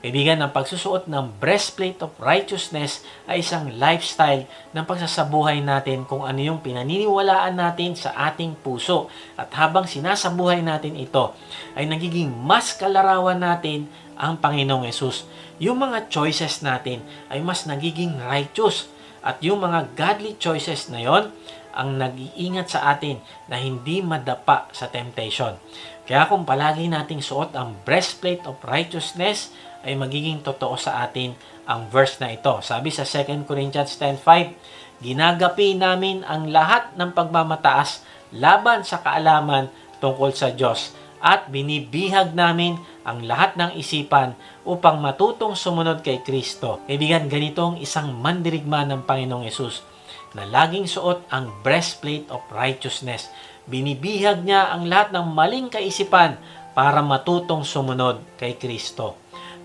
Kaibigan, ang pagsusuot ng breastplate of righteousness ay isang lifestyle ng pagsasabuhay natin kung ano yung pinaniniwalaan natin sa ating puso. At habang sinasabuhay natin ito, ay nagiging mas kalarawan natin ang Panginoong Hesus. Yung mga choices natin ay mas nagiging righteous. At yung mga godly choices na yon ang nag-iingat sa atin na hindi madapa sa temptation. Kaya kung palagi nating suot ang breastplate of righteousness, ay magiging totoo sa atin ang verse na ito. Sabi sa 2 Corinthians 10:5, ginagapi namin ang lahat ng pagmamataas laban sa kaalaman tungkol sa Diyos at binibihag namin ang lahat ng isipan upang matutong sumunod kay Kristo. Kaibigan, ganito ang isang mandirigma ng Panginoong Hesus na laging suot ang breastplate of righteousness. Binibihag niya ang lahat ng maling kaisipan para matutong sumunod kay Kristo.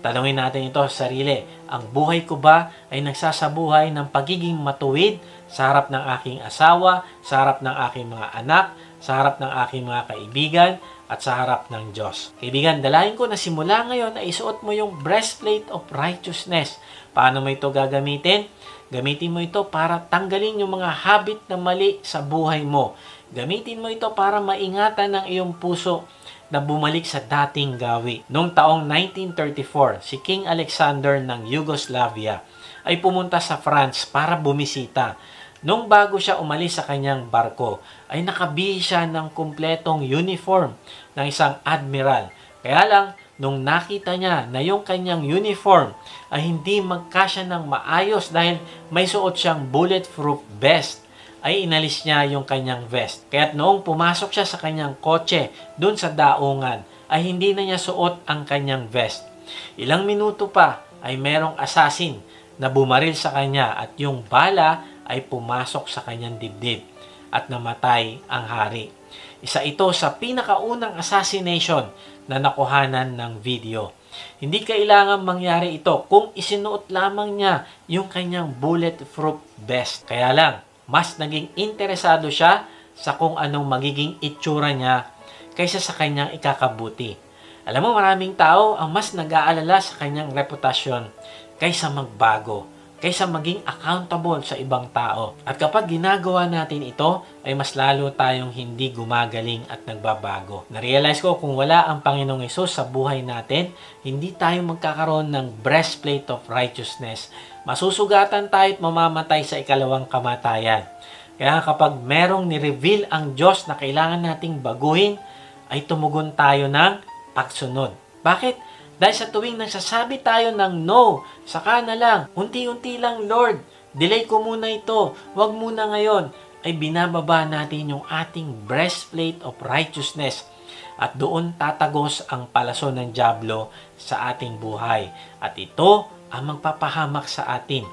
Tanungin natin ito sa sarili, ang buhay ko ba ay nagsasabuhay ng pagiging matuwid sa harap ng aking asawa, sa harap ng aking mga anak, sa harap ng aking mga kaibigan, at sa harap ng Diyos? Kaibigan, dalahin ko na simula ngayon na isuot mo yung breastplate of righteousness. Paano mo ito gagamitin? Gamitin mo ito para tanggalin yung mga habit na mali sa buhay mo. Gamitin mo ito para maingatan ng iyong puso na bumalik sa dating gawi. Noong taong 1934, si King Alexander ng Yugoslavia ay pumunta sa France para bumisita. Noong bago siya umalis sa kanyang barko, ay nakabihis siya ng kumpletong uniform ng isang admiral. Kaya lang, nung nakita niya na yung kanyang uniform ay hindi magkasya ng maayos dahil may suot siyang bulletproof vest, ay inalis niya yung kanyang vest. Kaya't noong pumasok siya sa kanyang kotse doon sa daungan, ay hindi na niya suot ang kanyang vest. Ilang minuto pa ay merong assassin na bumaril sa kanya at yung bala ay pumasok sa kanyang dibdib at namatay ang hari. Isa ito sa pinakaunang assassination na nakuhanan ng video. Hindi kailangan mangyari ito kung isinuot lamang niya yung kanyang bulletproof vest. Kaya lang, mas naging interesado siya sa kung anong magiging itsura niya kaysa sa kanyang ikakabuti. Alam mo, maraming tao ang mas nag-aalala sa kanyang reputasyon kaysa magbago, kaysa maging accountable sa ibang tao. At kapag ginagawa natin ito, ay mas lalo tayong hindi gumagaling at nagbabago. Na-realize ko kung wala ang Panginoong Hesus sa buhay natin, hindi tayo magkakaroon ng breastplate of righteousness. Masusugatan tayo at mamamatay sa ikalawang kamatayan. Kaya kapag merong ni-reveal ang Diyos na kailangan nating baguhin, ay tumugon tayo ng pagsunod. Bakit? Dahil sa tuwing nagsasabi tayo ng no, saka na lang, unti-unti lang Lord, delay ko muna ito, wag muna ngayon, ay binababa natin yung ating breastplate of righteousness at doon tatagos ang palason ng dyablo sa ating buhay. At ito ang magpapahamak sa atin.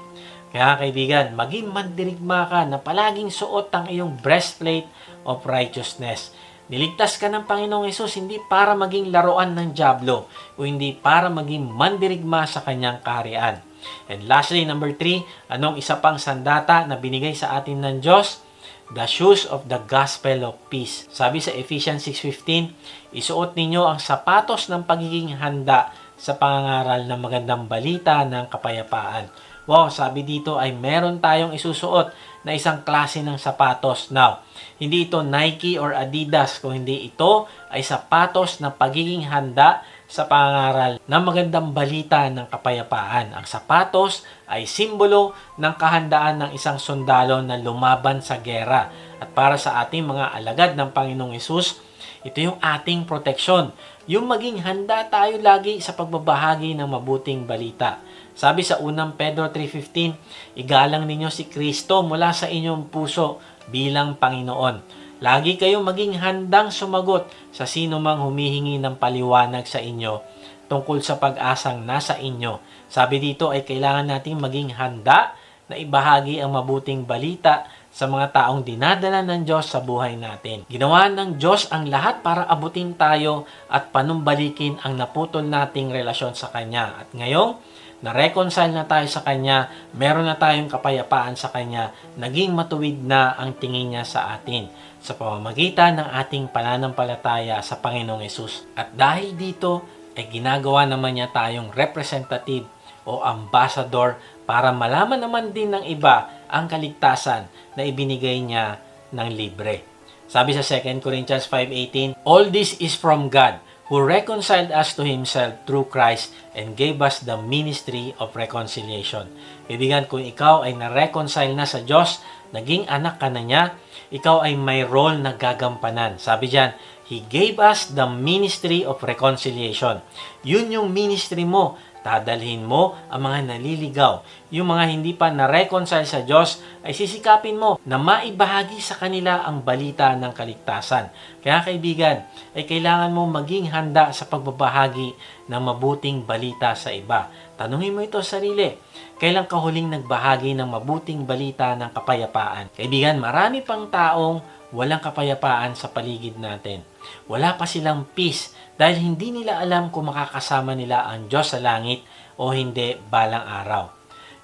Kaya kaibigan, maging mandirigma ka na palaging suot ang iyong breastplate of righteousness. Niligtas ka ng Panginoong Hesus hindi para maging laruan ng dyablo o hindi para maging mandirigma sa kanyang kaharian. And lastly, number 3, anong isa pang sandata na binigay sa atin ng Diyos? The shoes of the gospel of peace. Sabi sa Ephesians 6:15, isuot ninyo ang sapatos ng pagiging handa sa pangangaral ng magandang balita ng kapayapaan. Wow, sabi dito ay meron tayong isusuot na isang klase ng sapatos. Now, hindi ito Nike or Adidas, kung hindi ito ay sapatos na pagiging handa sa pangangaral ng magandang balita ng kapayapaan. Ang sapatos ay simbolo ng kahandaan ng isang sundalo na lumaban sa gera. At para sa ating mga alagad ng Panginoong Hesus, ito yung ating proteksyon. Yung maging handa tayo lagi sa pagbabahagi ng mabuting balita. Sabi sa unang Pedro 3:15, igalang ninyo si Kristo mula sa inyong puso bilang Panginoon. Lagi kayong maging handang sumagot sa sino mang humihingi ng paliwanag sa inyo tungkol sa pag-asang nasa inyo. Sabi dito ay kailangan nating maging handa na ibahagi ang mabuting balita sa mga taong dinadala ng Diyos sa buhay natin. Ginawa ng Diyos ang lahat para abutin tayo at panumbalikin ang naputol nating relasyon sa Kanya. At ngayong na-reconcile na tayo sa Kanya, meron na tayong kapayapaan sa Kanya, naging matuwid na ang tingin niya sa atin sa pamamagitan ng ating pananampalataya sa Panginoong Hesus. At dahil dito, ay ginagawa naman niya tayong representative o ambassador para malaman naman din ng iba ang kaligtasan na ibinigay niya ng libre. Sabi sa 2 Corinthians 5:18, all this is from God, who reconciled us to Himself through Christ and gave us the ministry of reconciliation. Kaibigan, kung ikaw ay na-reconcile na sa Diyos, naging anak ka na niya, ikaw ay may role na gagampanan. Sabi diyan, He gave us the ministry of reconciliation. Yun yung ministry mo. Dadalhin mo ang mga naliligaw. Yung mga hindi pa na-reconcile sa Diyos ay sisikapin mo na maibahagi sa kanila ang balita ng kaligtasan. Kaya kaibigan, ay kailangan mo maging handa sa pagbabahagi ng mabuting balita sa iba. Tanungin mo ito sa sarili. Kailan ka huling nagbahagi ng mabuting balita ng kapayapaan? Kaibigan, marami pang taong walang kapayapaan sa paligid natin. Wala pa silang peace dahil hindi nila alam kung makakasama nila ang Diyos sa langit o hindi balang araw.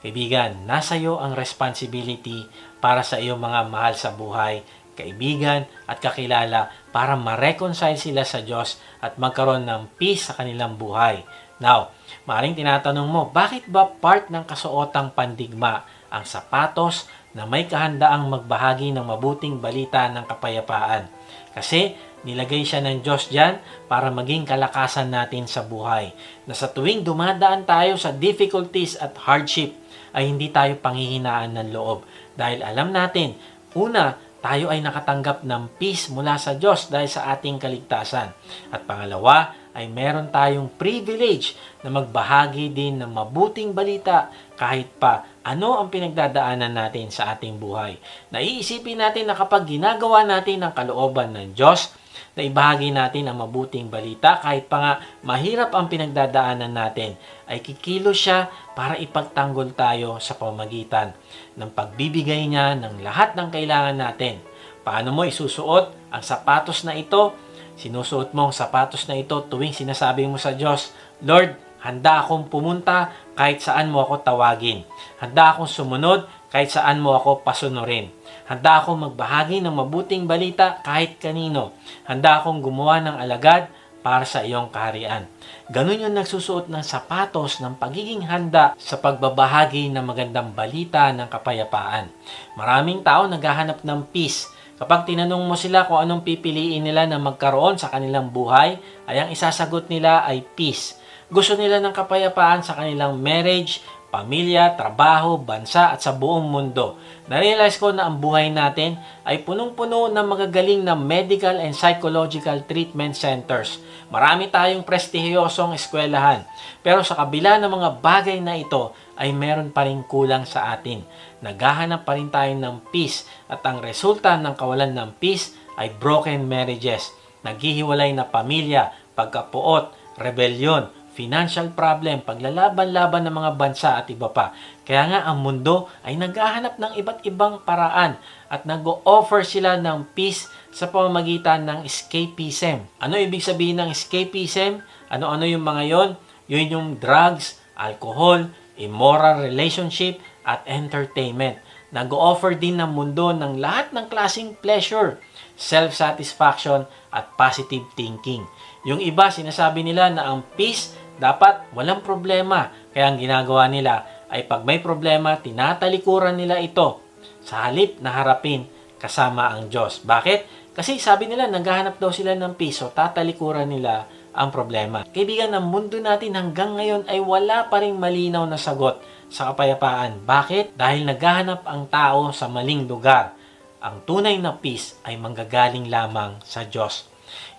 Kaibigan, nasa iyo ang responsibility para sa iyong mga mahal sa buhay, kaibigan at kakilala para ma-reconcile sila sa Diyos at magkaroon ng peace sa kanilang buhay. Now, maaaring tinatanong mo, bakit ba part ng kasuotang pandigma ang sapatos na may kahandaang magbahagi ng mabuting balita ng kapayapaan? Kasi nilagay siya ng Diyos dyan para maging kalakasan natin sa buhay. Na sa tuwing dumadaan tayo sa difficulties at hardship, ay hindi tayo panghihinaan ng loob. Dahil alam natin, una, tayo ay nakatanggap ng peace mula sa Diyos dahil sa ating kaligtasan. At pangalawa, ay meron tayong privilege na magbahagi din ng mabuting balita kahit pa ano ang pinagdadaanan natin sa ating buhay. Naiisipin natin na kapag ginagawa natin ang kalooban ng Diyos, na ibahagi natin ang mabuting balita kahit pa nga mahirap ang pinagdadaanan natin, ay kikilos siya para ipagtanggol tayo sa pamamagitan ng pagbibigay niya ng lahat ng kailangan natin. Paano mo isusuot ang sapatos na ito? Sinusuot mo ang sapatos na ito tuwing sinasabi mo sa Diyos, Lord, handa akong pumunta kahit saan mo ako tawagin. Handa akong sumunod kahit saan mo ako pasunurin. Handa akong magbahagi ng mabuting balita kahit kanino. Handa akong gumawa ng alagad para sa iyong kaharian. Ganun yung nagsusuot ng sapatos ng pagiging handa sa pagbabahagi ng magandang balita ng kapayapaan. Maraming tao naghahanap ng peace. Kapag tinanong mo sila kung anong pipiliin nila na magkaroon sa kanilang buhay, ay ang isasagot nila ay peace. Gusto nila ng kapayapaan sa kanilang marriage, pamilya, trabaho, bansa at sa buong mundo. Narealize ko na ang buhay natin ay punong-puno ng magagaling na medical and psychological treatment centers. Marami tayong prestihiyosong eskwelahan. Pero sa kabila ng mga bagay na ito ay meron pa rin kulang sa atin. Naghahanap pa rin tayo ng peace at ang resulta ng kawalan ng peace ay broken marriages, naghihiwalay na pamilya, pagkapuot, rebelyon, financial problem, paglalaban-laban ng mga bansa at iba pa. Kaya nga ang mundo ay naghahanap ng iba't ibang paraan at nag-o-offer sila ng peace sa pamamagitan ng escapism. Ano ibig sabihin ng escapism? Ano-ano yung mga yon? Yun yung drugs, alcohol, immoral relationship at entertainment. Nag-o-offer din ng mundo ng lahat ng klaseng pleasure, self-satisfaction at positive thinking. Yung iba, sinasabi nila na ang peace dapat walang problema. Kaya ang ginagawa nila ay pag may problema, tinatalikuran nila ito sa halip na harapin kasama ang Diyos. Bakit? Kasi sabi nila, naghahanap daw sila ng peace, so tatalikuran nila ang problema. Kaibigan, ang mundo natin hanggang ngayon ay wala pa ring malinaw na sagot sa kapayapaan. Bakit? Dahil naghahanap ang tao sa maling lugar. Ang tunay na peace ay manggagaling lamang sa Diyos.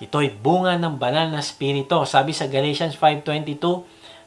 Ito'y bunga ng banal na spirito. Sabi sa Galatians 5:22,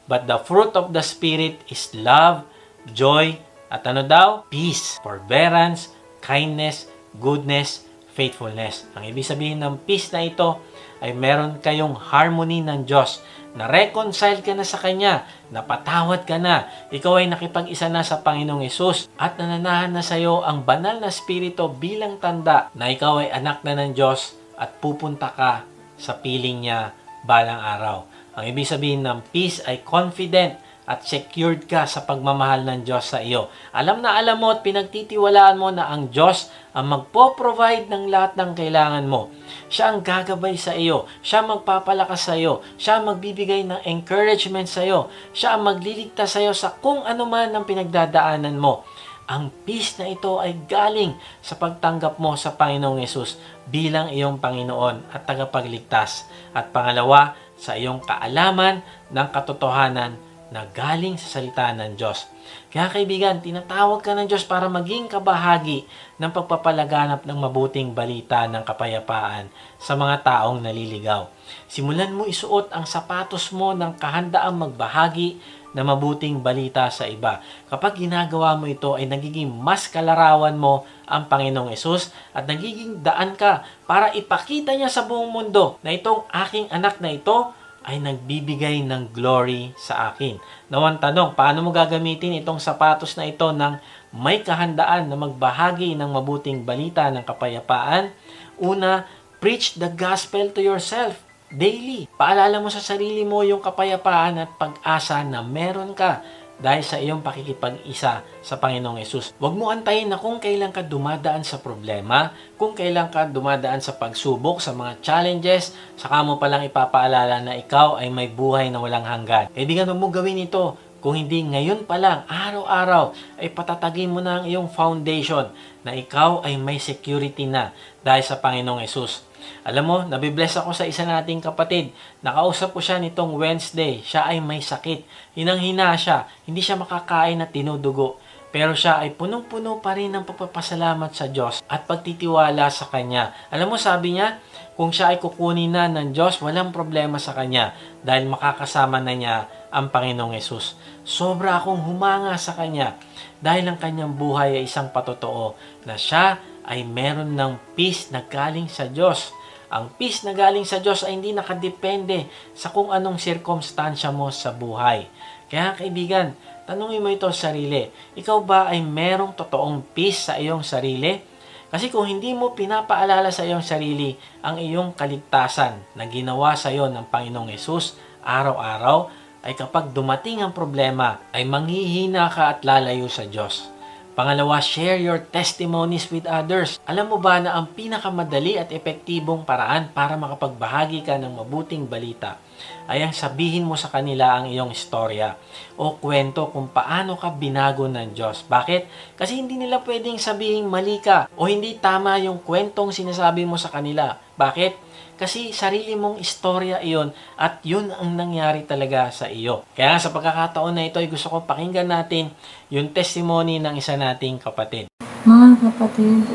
but the fruit of the Spirit is love, joy, at ano daw? Peace, forbearance, kindness, goodness, faithfulness. Ang ibig sabihin ng peace na ito ay meron kayong harmony ng Diyos. Na-reconcile ka na sa Kanya, napatawad ka na, ikaw ay nakipag-isa na sa Panginoong Hesus at nananahan na sa iyo ang banal na spirito bilang tanda na ikaw ay anak na ng Diyos at pupunta ka sa piling niya balang araw. Ang ibig sabihin ng peace ay confident at secured ka sa pagmamahal ng Diyos sa iyo. Alam na alam mo at pinagtitiwalaan mo na ang Diyos ang magpo-provide ng lahat ng kailangan mo. Siya ang gagabay sa iyo. Siya ang magpapalakas sa iyo. Siya ang magbibigay ng encouragement sa iyo. Siya ang magliligtas sa iyo sa kung ano man ang pinagdadaanan mo. Ang peace na ito ay galing sa pagtanggap mo sa Panginoong Hesus bilang iyong Panginoon at tagapagligtas. At pangalawa, sa iyong kaalaman ng katotohanan na galing sa salita ng Diyos. Kaya kaibigan, tinatawag ka ng Diyos para maging kabahagi ng pagpapalaganap ng mabuting balita ng kapayapaan sa mga taong naliligaw. Simulan mo isuot ang sapatos mo ng kahandaang magbahagi na mabuting balita sa iba. Kapag ginagawa mo ito ay nagiging mas kalarawan mo ang Panginoong Hesus at nagiging daan ka para ipakita niya sa buong mundo na itong aking anak na ito ay nagbibigay ng glory sa akin. Nawang tanong, paano mo gagamitin itong sapatos na ito ng may kahandaan na magbahagi ng mabuting balita ng kapayapaan? Una, preach the gospel to yourself. Daily. Paalala mo sa sarili mo yung kapayapaan at pag-asa na meron ka dahil sa iyong pakikipag-isa sa Panginoong Hesus. Huwag mo antayin na kung kailan ka dumadaan sa problema, kung kailan ka dumadaan sa pagsubok, sa mga challenges, saka mo palang ipapaalala na ikaw ay may buhay na walang hanggan. Kaibigan, huwag mo gawin ito. Kung hindi ngayon pa lang, araw-araw, ay patatagin mo na ang iyong foundation na ikaw ay may security na dahil sa Panginoong Hesus. Alam mo, nabibless ako sa isa nating kapatid. Nakausap ko siya nitong Wednesday. Siya ay may sakit. Hinang-hina siya. Hindi siya makakain at tinudugo. Pero siya ay punong-puno pa rin ng pagpapasalamat sa Diyos at pagtitiwala sa Kanya. Alam mo, sabi niya, kung siya ay kukunin na ng Diyos, walang problema sa Kanya dahil makakasama na niya ang Panginoong Hesus. Sobra akong humanga sa Kanya dahil ang Kanyang buhay ay isang patotoo na siya ay meron ng peace na galing sa Diyos. Ang peace na galing sa Diyos ay hindi nakadepende sa kung anong sirkumstansya mo sa buhay. Kaya kaibigan, tanungin mo ito sa sarili. Ikaw ba ay merong totoong peace sa iyong sarili? Kasi kung hindi mo pinapaalala sa iyong sarili ang iyong kaligtasan na ginawa sa iyo ng Panginoong Hesus araw-araw, ay kapag dumating ang problema, ay manghihina ka at lalayo sa Diyos. Pangalawa, share your testimonies with others. Alam mo ba na ang pinakamadali at epektibong paraan para makapagbahagi ka ng mabuting balita ay ang sabihin mo sa kanila ang iyong istorya o kwento kung paano ka binago ng Diyos. Bakit? Kasi hindi nila pwedeng sabihin mali ka o hindi tama yung kwentong sinasabi mo sa kanila. Bakit? Kasi sarili mong istorya iyon at yun ang nangyari talaga sa iyo. Kaya sa pagkakataon na ito ay gusto ko pakinggan natin yung testimony ng isa nating kapatid. Mga kapatid,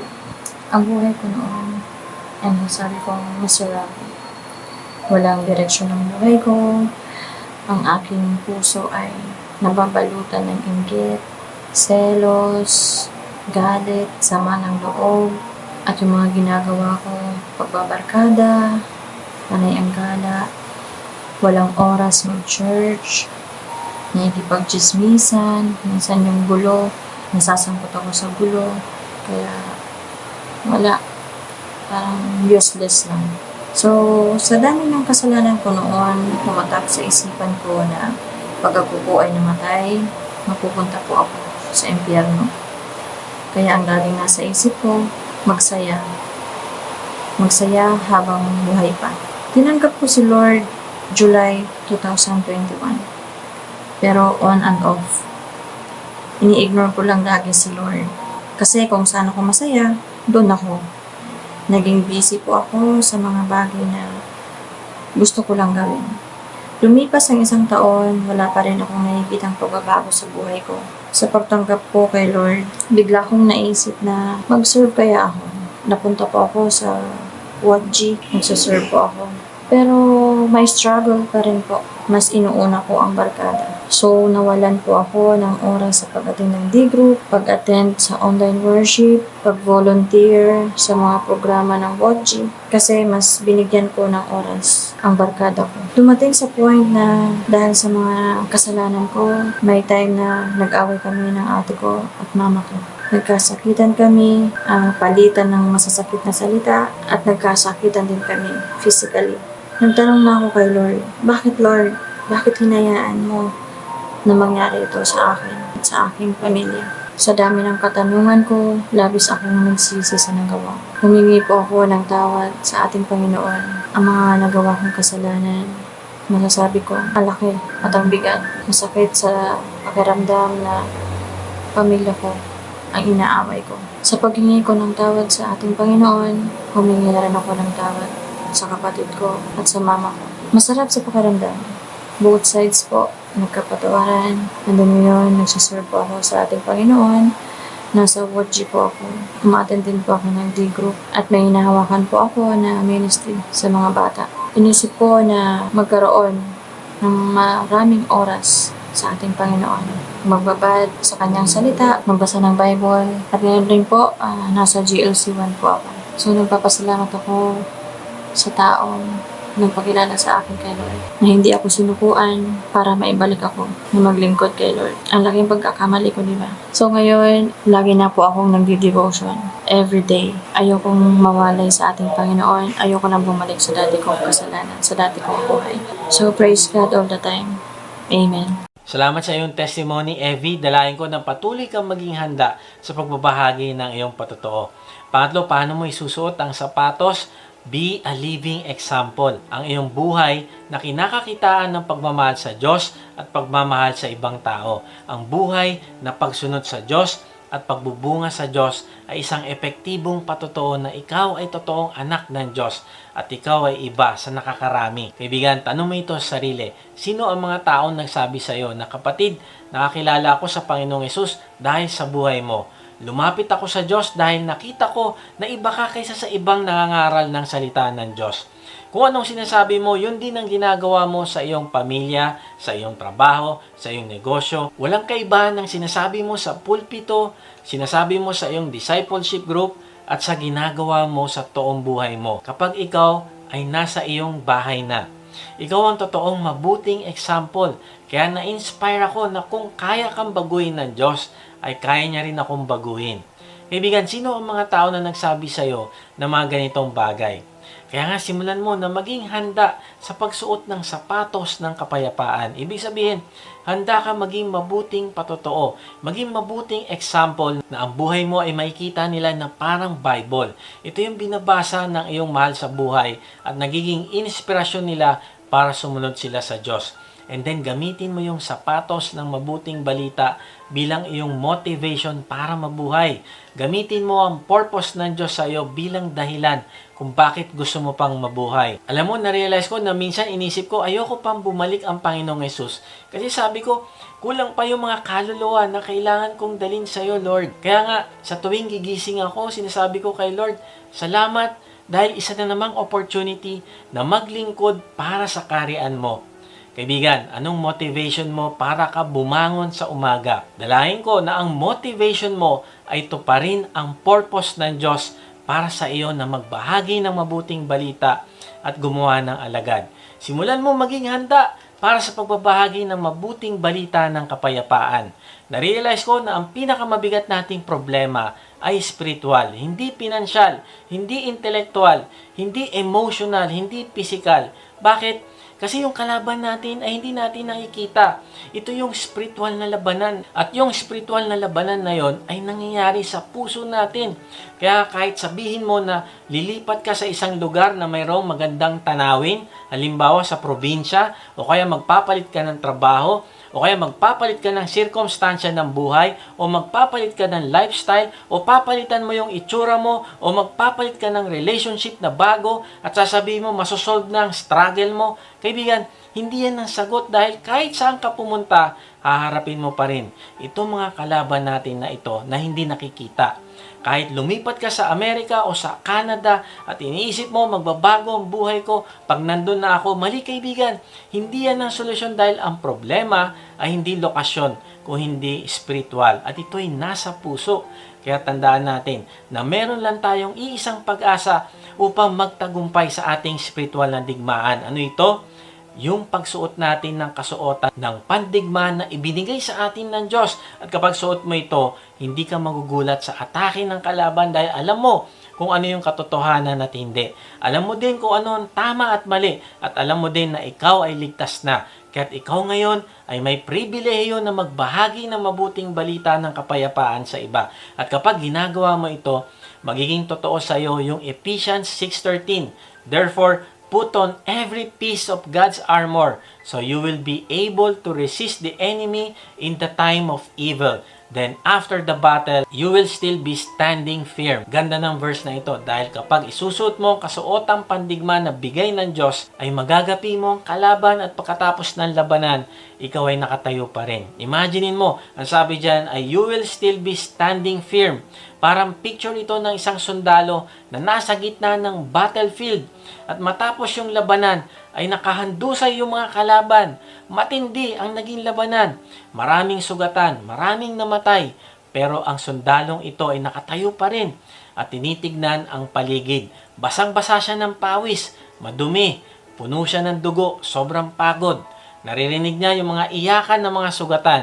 ang buhay ko noon ay masabi kong miserable. Walang direksyon ng buhay ko. Ang aking puso ay nababalutan ng inggit, selos, galit, sama ng loob, at yung mga ginagawa ko, pagbabarkada, panay ang gala, walang oras mag-church, nakikipag-chismisan, minsan yung gulo, nasasangkot ako sa gulo, kaya wala, parang useless lang. So, sa dami ng kasalanan ko noon, tumatak sa isipan ko na pag ako po ay namatay, mapupunta po ako sa impyerno. Kaya ang laging nasa isip ko, magsaya. Magsaya habang buhay pa. Tinanggap ko si Lord July 2021. Pero on and off. Ini-ignore ko lang lagi si Lord. Kasi kung saan ako masaya, doon ako. Naging busy po ako sa mga bagay na gusto ko lang gawin. Lumipas ang isang taon, wala pa rin akong nakikitang pagbabago sa buhay ko. Sa pagtanggap ko kay Lord, bigla kong naisip na mag-serve kaya ako. Napunta po ako sa WOG, magsaserve po ako. Pero may struggle pa rin po. Mas inuuna ko ang barkada. So, nawalan po ako ng oras sa pag-attend ng D-group, pag-attend sa online worship, pag-volunteer sa mga programa ng WOG. Kasi mas binigyan ko ng oras ang barkada ko. Dumating sa point na dahil sa mga kasalanan ko, may time na nag-away kami ng ate ko at mama ko. Nagkasakitan kami, palitan ng masasakit na salita, at nagkasakitan din kami physically. Nagtanong na ako kay Lord, bakit Lord? Bakit hinayaan mo na mangyari ito sa akin at sa aking pamilya? Sa dami ng katanungan ko, labis akong nagsisi sa nagawa. Humingi po ako ng tawad sa ating Panginoon ang mga nagawa kong kasalanan. Masasabi ko, malaki at ang bigat. Masakit sa pakiramdam na pamilya ko ang inaaway ko. Sa paghingi ko ng tawad sa ating Panginoon, humingi na rin ako ng tawad sa kapatid ko at sa mama ko. Masarap sa pakiramdam. Both sides po, nagkapatawaran. Nandun yun, nagsaserve po ako sa ating Panginoon. Nasa WOG po ako. Umattend din po ako ng D-group. At may hinahawakan po ako na ministry sa mga bata. Inisip ko na magkaroon ng maraming oras sa ating Panginoon. Magbabad sa kanyang salita, magbasa ng Bible. At ngayon rin po, nasa GLC 1 po ako. So, nagpapasalamat ako sa taong nagpakilala sa akin kay Lord. Na hindi ako sinukuan para maibalik ako na maglingkod kay Lord. Ang laking pagkakamali ko, di ba? So ngayon, lagi na po akong nagdi-devotion. Every day. Ayokong mawalay sa ating Panginoon. Ayoko nang bumalik sa dati kong kasalanan, sa dati kong buhay. So praise God all the time. Amen. Salamat sa iyong testimony, Evie. Dalayan ko na patuloy kang maging handa sa pagbabahagi ng iyong patotoo. Pangatlo, paano mo isusuot ang sapatos? Be a living example. Ang iyong buhay na kinakakitaan ng pagmamahal sa Diyos at pagmamahal sa ibang tao. Ang buhay na pagsunod sa Diyos at pagbubunga sa Diyos ay isang epektibong patotoo na ikaw ay totoong anak ng Diyos at ikaw ay iba sa nakakarami. Kaibigan, tanong mo ito sa sarili. Sino ang mga taong nagsabi sa iyo na kapatid, nakakilala ako sa Panginoong Hesus dahil sa buhay mo? Lumapit ako sa Diyos dahil nakita ko na iba ka kaysa sa ibang nangangaral ng salita ng Diyos. Kung anong sinasabi mo, yun din ang ginagawa mo sa iyong pamilya, sa iyong trabaho, sa iyong negosyo. Walang kaibahan ng sinasabi mo sa pulpito, sinasabi mo sa iyong discipleship group, at sa ginagawa mo sa toong buhay mo. Kapag ikaw ay nasa iyong bahay na, ikaw ang totoong mabuting example. Kaya na-inspire ako na kung kaya kang baguhin ng Diyos, ay kaya niya rin akong baguhin. Kaibigan, sino ang mga tao na nagsabi sa'yo na mga ganitong bagay? Kaya nga simulan mo na maging handa sa pagsuot ng sapatos ng kapayapaan. Ibig sabihin, handa ka maging mabuting patotoo, maging mabuting example na ang buhay mo ay makikita nila na parang Bible. Ito yung binabasa ng iyong mahal sa buhay at nagiging inspirasyon nila para sumunod sila sa Diyos. And then gamitin mo yung sapatos ng mabuting balita bilang iyong motivation para mabuhay. Gamitin mo ang purpose ng Diyos sa iyo bilang dahilan kung bakit gusto mo pang mabuhay. Alam mo, na-realize ko na minsan inisip ko, ayoko pang bumalik ang Panginoong Yesus. Kasi sabi ko, kulang pa yung mga kaluluwa na kailangan kong dalhin sa iyo, Lord. Kaya nga, sa tuwing gigising ako, sinasabi ko kay Lord, salamat dahil isa na namang opportunity na maglingkod para sa kaharian mo. Kaibigan, anong motivation mo para ka bumangon sa umaga? Dalahin ko na ang motivation mo ay tuparin ang purpose ng Diyos para sa iyo na magbahagi ng mabuting balita at gumawa ng alagad. Simulan mo maging handa para sa pagbabahagi ng mabuting balita ng kapayapaan. Narealize ko na ang pinakamabigat nating problema ay spiritual, hindi pinansyal, hindi intelektual, hindi emotional, hindi physical. Bakit? Kasi yung kalaban natin ay hindi natin nakikita. Ito yung spiritual na labanan. At yung spiritual na labanan na yon ay nangyayari sa puso natin. Kaya kahit sabihin mo na lilipat ka sa isang lugar na mayroong magandang tanawin, halimbawa sa probinsya, o kaya magpapalit ka ng trabaho, o kaya magpapalit ka ng sirkumstansya ng buhay, o magpapalit ka ng lifestyle, o papalitan mo yung itsura mo, o magpapalit ka ng relationship na bago, at sasabihin mo masosolve na ang struggle mo. Kaibigan, hindi yan ang sagot dahil kahit saan ka pumunta, haharapin mo pa rin. Itong mga kalaban natin na ito na hindi nakikita. Kahit lumipat ka sa Amerika o sa Canada at iniisip mo magbabago ang buhay ko pag nandun na ako, mali kaibigan. Hindi yan ang solusyon dahil ang problema ay hindi lokasyon kung hindi spiritual. At ito'y nasa puso. Kaya tandaan natin na meron lang tayong iisang pag-asa upang magtagumpay sa ating spiritual na digmaan. Ano ito? Yung pagsuot natin ng kasuotan ng pandigma na ibinigay sa atin ng Diyos. At kapag suot mo ito, hindi ka magugulat sa atake ng kalaban dahil alam mo kung ano yung katotohanan at hindi. Alam mo din kung ano ang tama at mali. At alam mo din na ikaw ay ligtas na. Kaya't ikaw ngayon ay may pribilehiyo na magbahagi ng mabuting balita ng kapayapaan sa iba. At kapag ginagawa mo ito, magiging totoo sa iyo yung Ephesians 6:13. Therefore, put on every piece of God's armor so you will be able to resist the enemy in the time of evil. Then after the battle, you will still be standing firm. Ganda ng verse na ito dahil kapag isusuot mo ang kasuotang pandigma na bigay ng Diyos, ay magagapi mo ang kalaban at pagkatapos ng labanan, ikaw ay nakatayo pa rin. Imaginein mo, ang sabi dyan ay you will still be standing firm. Parang picture ito ng isang sundalo na nasa gitna ng battlefield at matapos yung labanan ay nakahandusay yung mga kalaban. Matindi ang naging labanan. Maraming sugatan, maraming namatay. Pero ang sundalong ito ay nakatayo pa rin at tinitignan ang paligid. Basang-basa siya ng pawis, madumi, puno siya ng dugo, sobrang pagod. Naririnig niya yung mga iyakan ng mga sugatan.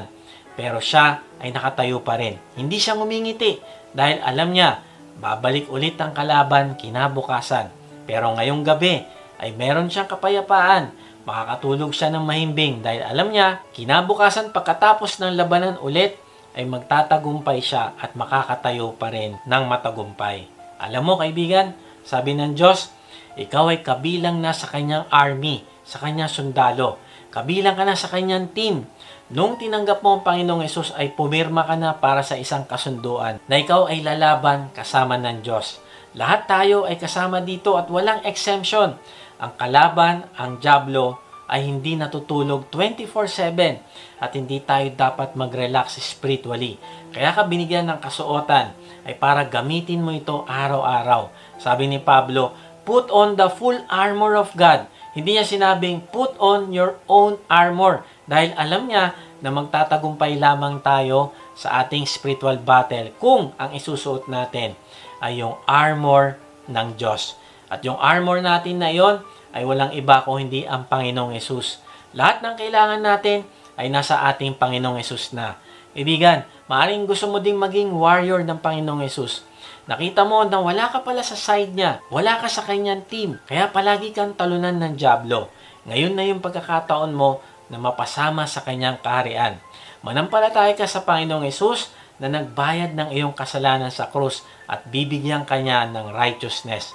Pero siya ay nakatayo pa rin. Hindi siya ngumingiti dahil alam niya, babalik ulit ang kalaban kinabukasan. Pero ngayong gabi ay meron siyang kapayapaan. Makakatulog siya ng mahimbing dahil alam niya, kinabukasan pagkatapos ng labanan ulit, ay magtatagumpay siya at makakatayo pa rin ng matagumpay. Alam mo kaibigan, sabi ng Diyos, ikaw ay kabilang na sa kanyang army, sa kanyang sundalo. Kabilang ka na sa kanyang team. Nung tinanggap mo ang Panginoong Yesus ay pumirma ka na para sa isang kasunduan na ikaw ay lalaban kasama ng Diyos. Lahat tayo ay kasama dito at walang exemption. Ang kalaban, ang dyablo, ay hindi natutulog 24/7 at hindi tayo dapat mag-relax spiritually. Kaya ka binigyan ng kasuotan ay para gamitin mo ito araw-araw. Sabi ni Pablo, put on the full armor of God. Hindi niya sinabing put on your own armor dahil alam niya na magtatagumpay lamang tayo sa ating spiritual battle kung ang isusuot natin ay yung armor ng Diyos. At yung armor natin na iyon ay walang iba kung hindi ang Panginoong Hesus. Lahat ng kailangan natin ay nasa ating Panginoong Hesus na. Kaibigan, maaaring gusto mo ding maging warrior ng Panginoong Hesus. Nakita mo na wala ka pala sa side niya, wala ka sa kanyang team, kaya palagi kang talunan ng dyablo. Ngayon na yung pagkakataon mo na mapasama sa kanyang kaharian. Manampalataya ka sa Panginoong Hesus na nagbayad ng iyong kasalanan sa krus at bibigyan kanya ng righteousness.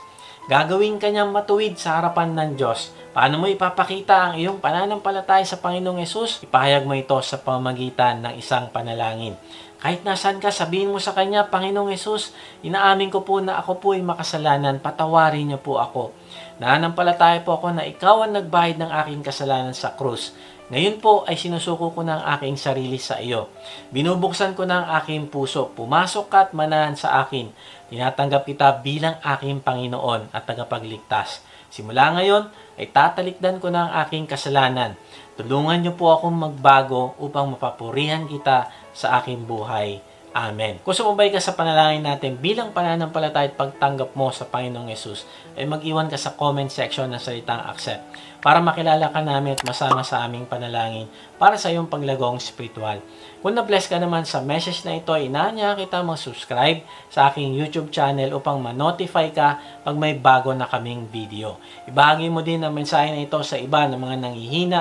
Gagawin kanyang matuwid sa harapan ng Diyos. Paano mo ipapakita ang iyong pananampalataya sa Panginoong Hesus? Ipahayag mo ito sa pamamagitan ng isang panalangin. Kahit nasan ka, sabihin mo sa Kanya, Panginoong Hesus, inaamin ko po na ako po ay makasalanan, patawarin niyo po ako. Nananampalataya po ako na ikaw ang nagbayad ng aking kasalanan sa krus. Ngayon po ay sinusuko ko na ang aking sarili sa iyo. Binubuksan ko na ang aking puso. Pumasok ka at manahan sa akin. Tinatanggap kita bilang aking Panginoon at tagapagligtas. Simula ngayon ay tatalikdan ko na ang aking kasalanan. Tulungan niyo po akong magbago upang mapapurihan kita sa aking buhay. Amen. Kung sumabay ka sa panalangin natin bilang pananampalataya at pagtanggap mo sa Panginoong Hesus, ay mag-iwan ka sa comment section ng salitang accept para makilala ka namin at masama sa aming panalangin para sa iyong paglagong spiritual. Kung na-bless ka naman sa message na ito, inaanya kita mag-subscribe sa aking YouTube channel upang ma-notify ka pag may bago na kaming video. Ibahagi mo din ang mensahe na ito sa iba ng mga nanghihina,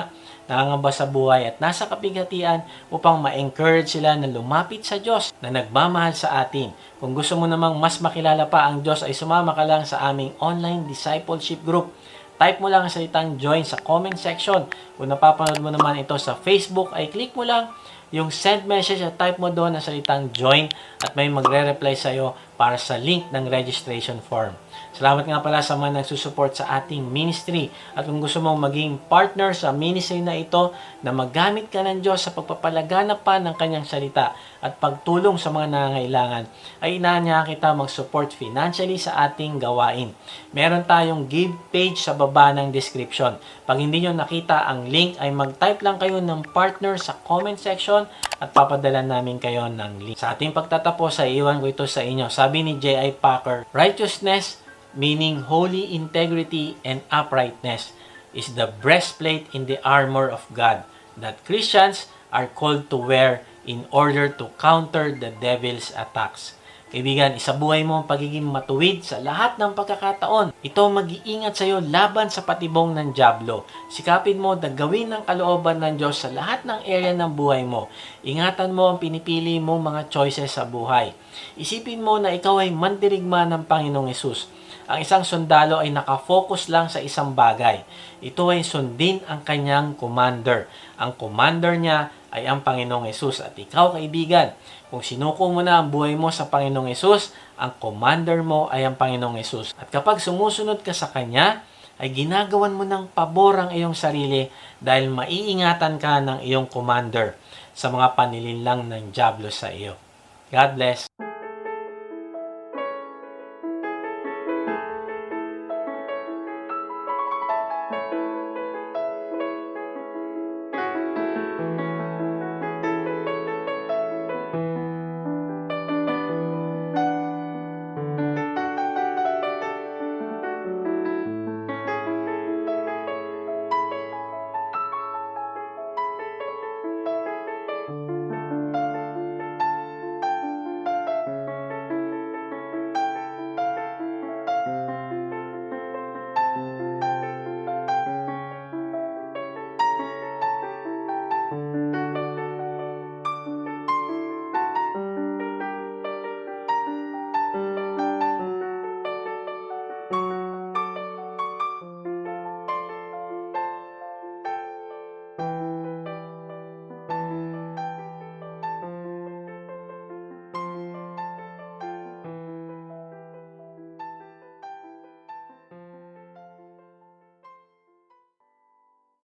nangangamba sa buhay at nasa kapighatian upang ma-encourage sila na lumapit sa Diyos na nagmamahal sa atin. Kung gusto mo namang mas makilala pa ang Diyos ay sumama ka lang sa aming online discipleship group. Type mo lang ang salitang join sa comment section. Kung napapanood mo naman ito sa Facebook ay click mo lang yung send message at type mo doon ang salitang join at may magre-reply sa iyo para sa link ng registration form. Salamat nga pala sa mga nagsusupport sa ating ministry. At kung gusto mong maging partner sa ministry na ito na maggamit ka ng Diyos sa pagpapalaganap pa ng kanyang salita at pagtulong sa mga nangangailangan, ay inaanya kita mag-support financially sa ating gawain. Meron tayong give page sa baba ng description. Pag hindi nyo nakita ang link, ay mag-type lang kayo ng partner sa comment section at papadala namin kayo ng link. Sa ating pagtatapos, ay iwan ko ito sa inyo. Sabi ni J.I. Packer, righteousness, meaning holy integrity and uprightness, is the breastplate in the armor of God that Christians are called to wear in order to counter the devil's attacks. Kaibigan, isabuhay mo ang pagiging matuwid sa lahat ng pagkakataon. Ito mag-iingat sa iyo laban sa patibong ng dyablo. Sikapin mo na gawin ng kalooban ng Diyos sa lahat ng area ng buhay mo. Ingatan mo ang pinipili mong mga choices sa buhay. Isipin mo na ikaw ay mandirigma ng Panginoong Hesus. Ang isang sundalo ay nakafocus lang sa isang bagay. Ito ay sundin ang kanyang commander. Ang commander niya ay ang Panginoong Hesus. At ikaw, kaibigan, kung sinuko mo na ang buhay mo sa Panginoong Hesus, ang commander mo ay ang Panginoong Hesus. At kapag sumusunod ka sa Kanya, ay ginagawan mo ng pabor ang iyong sarili dahil maiingatan ka ng iyong commander sa mga panilinlang ng dyablo sa iyo. God bless.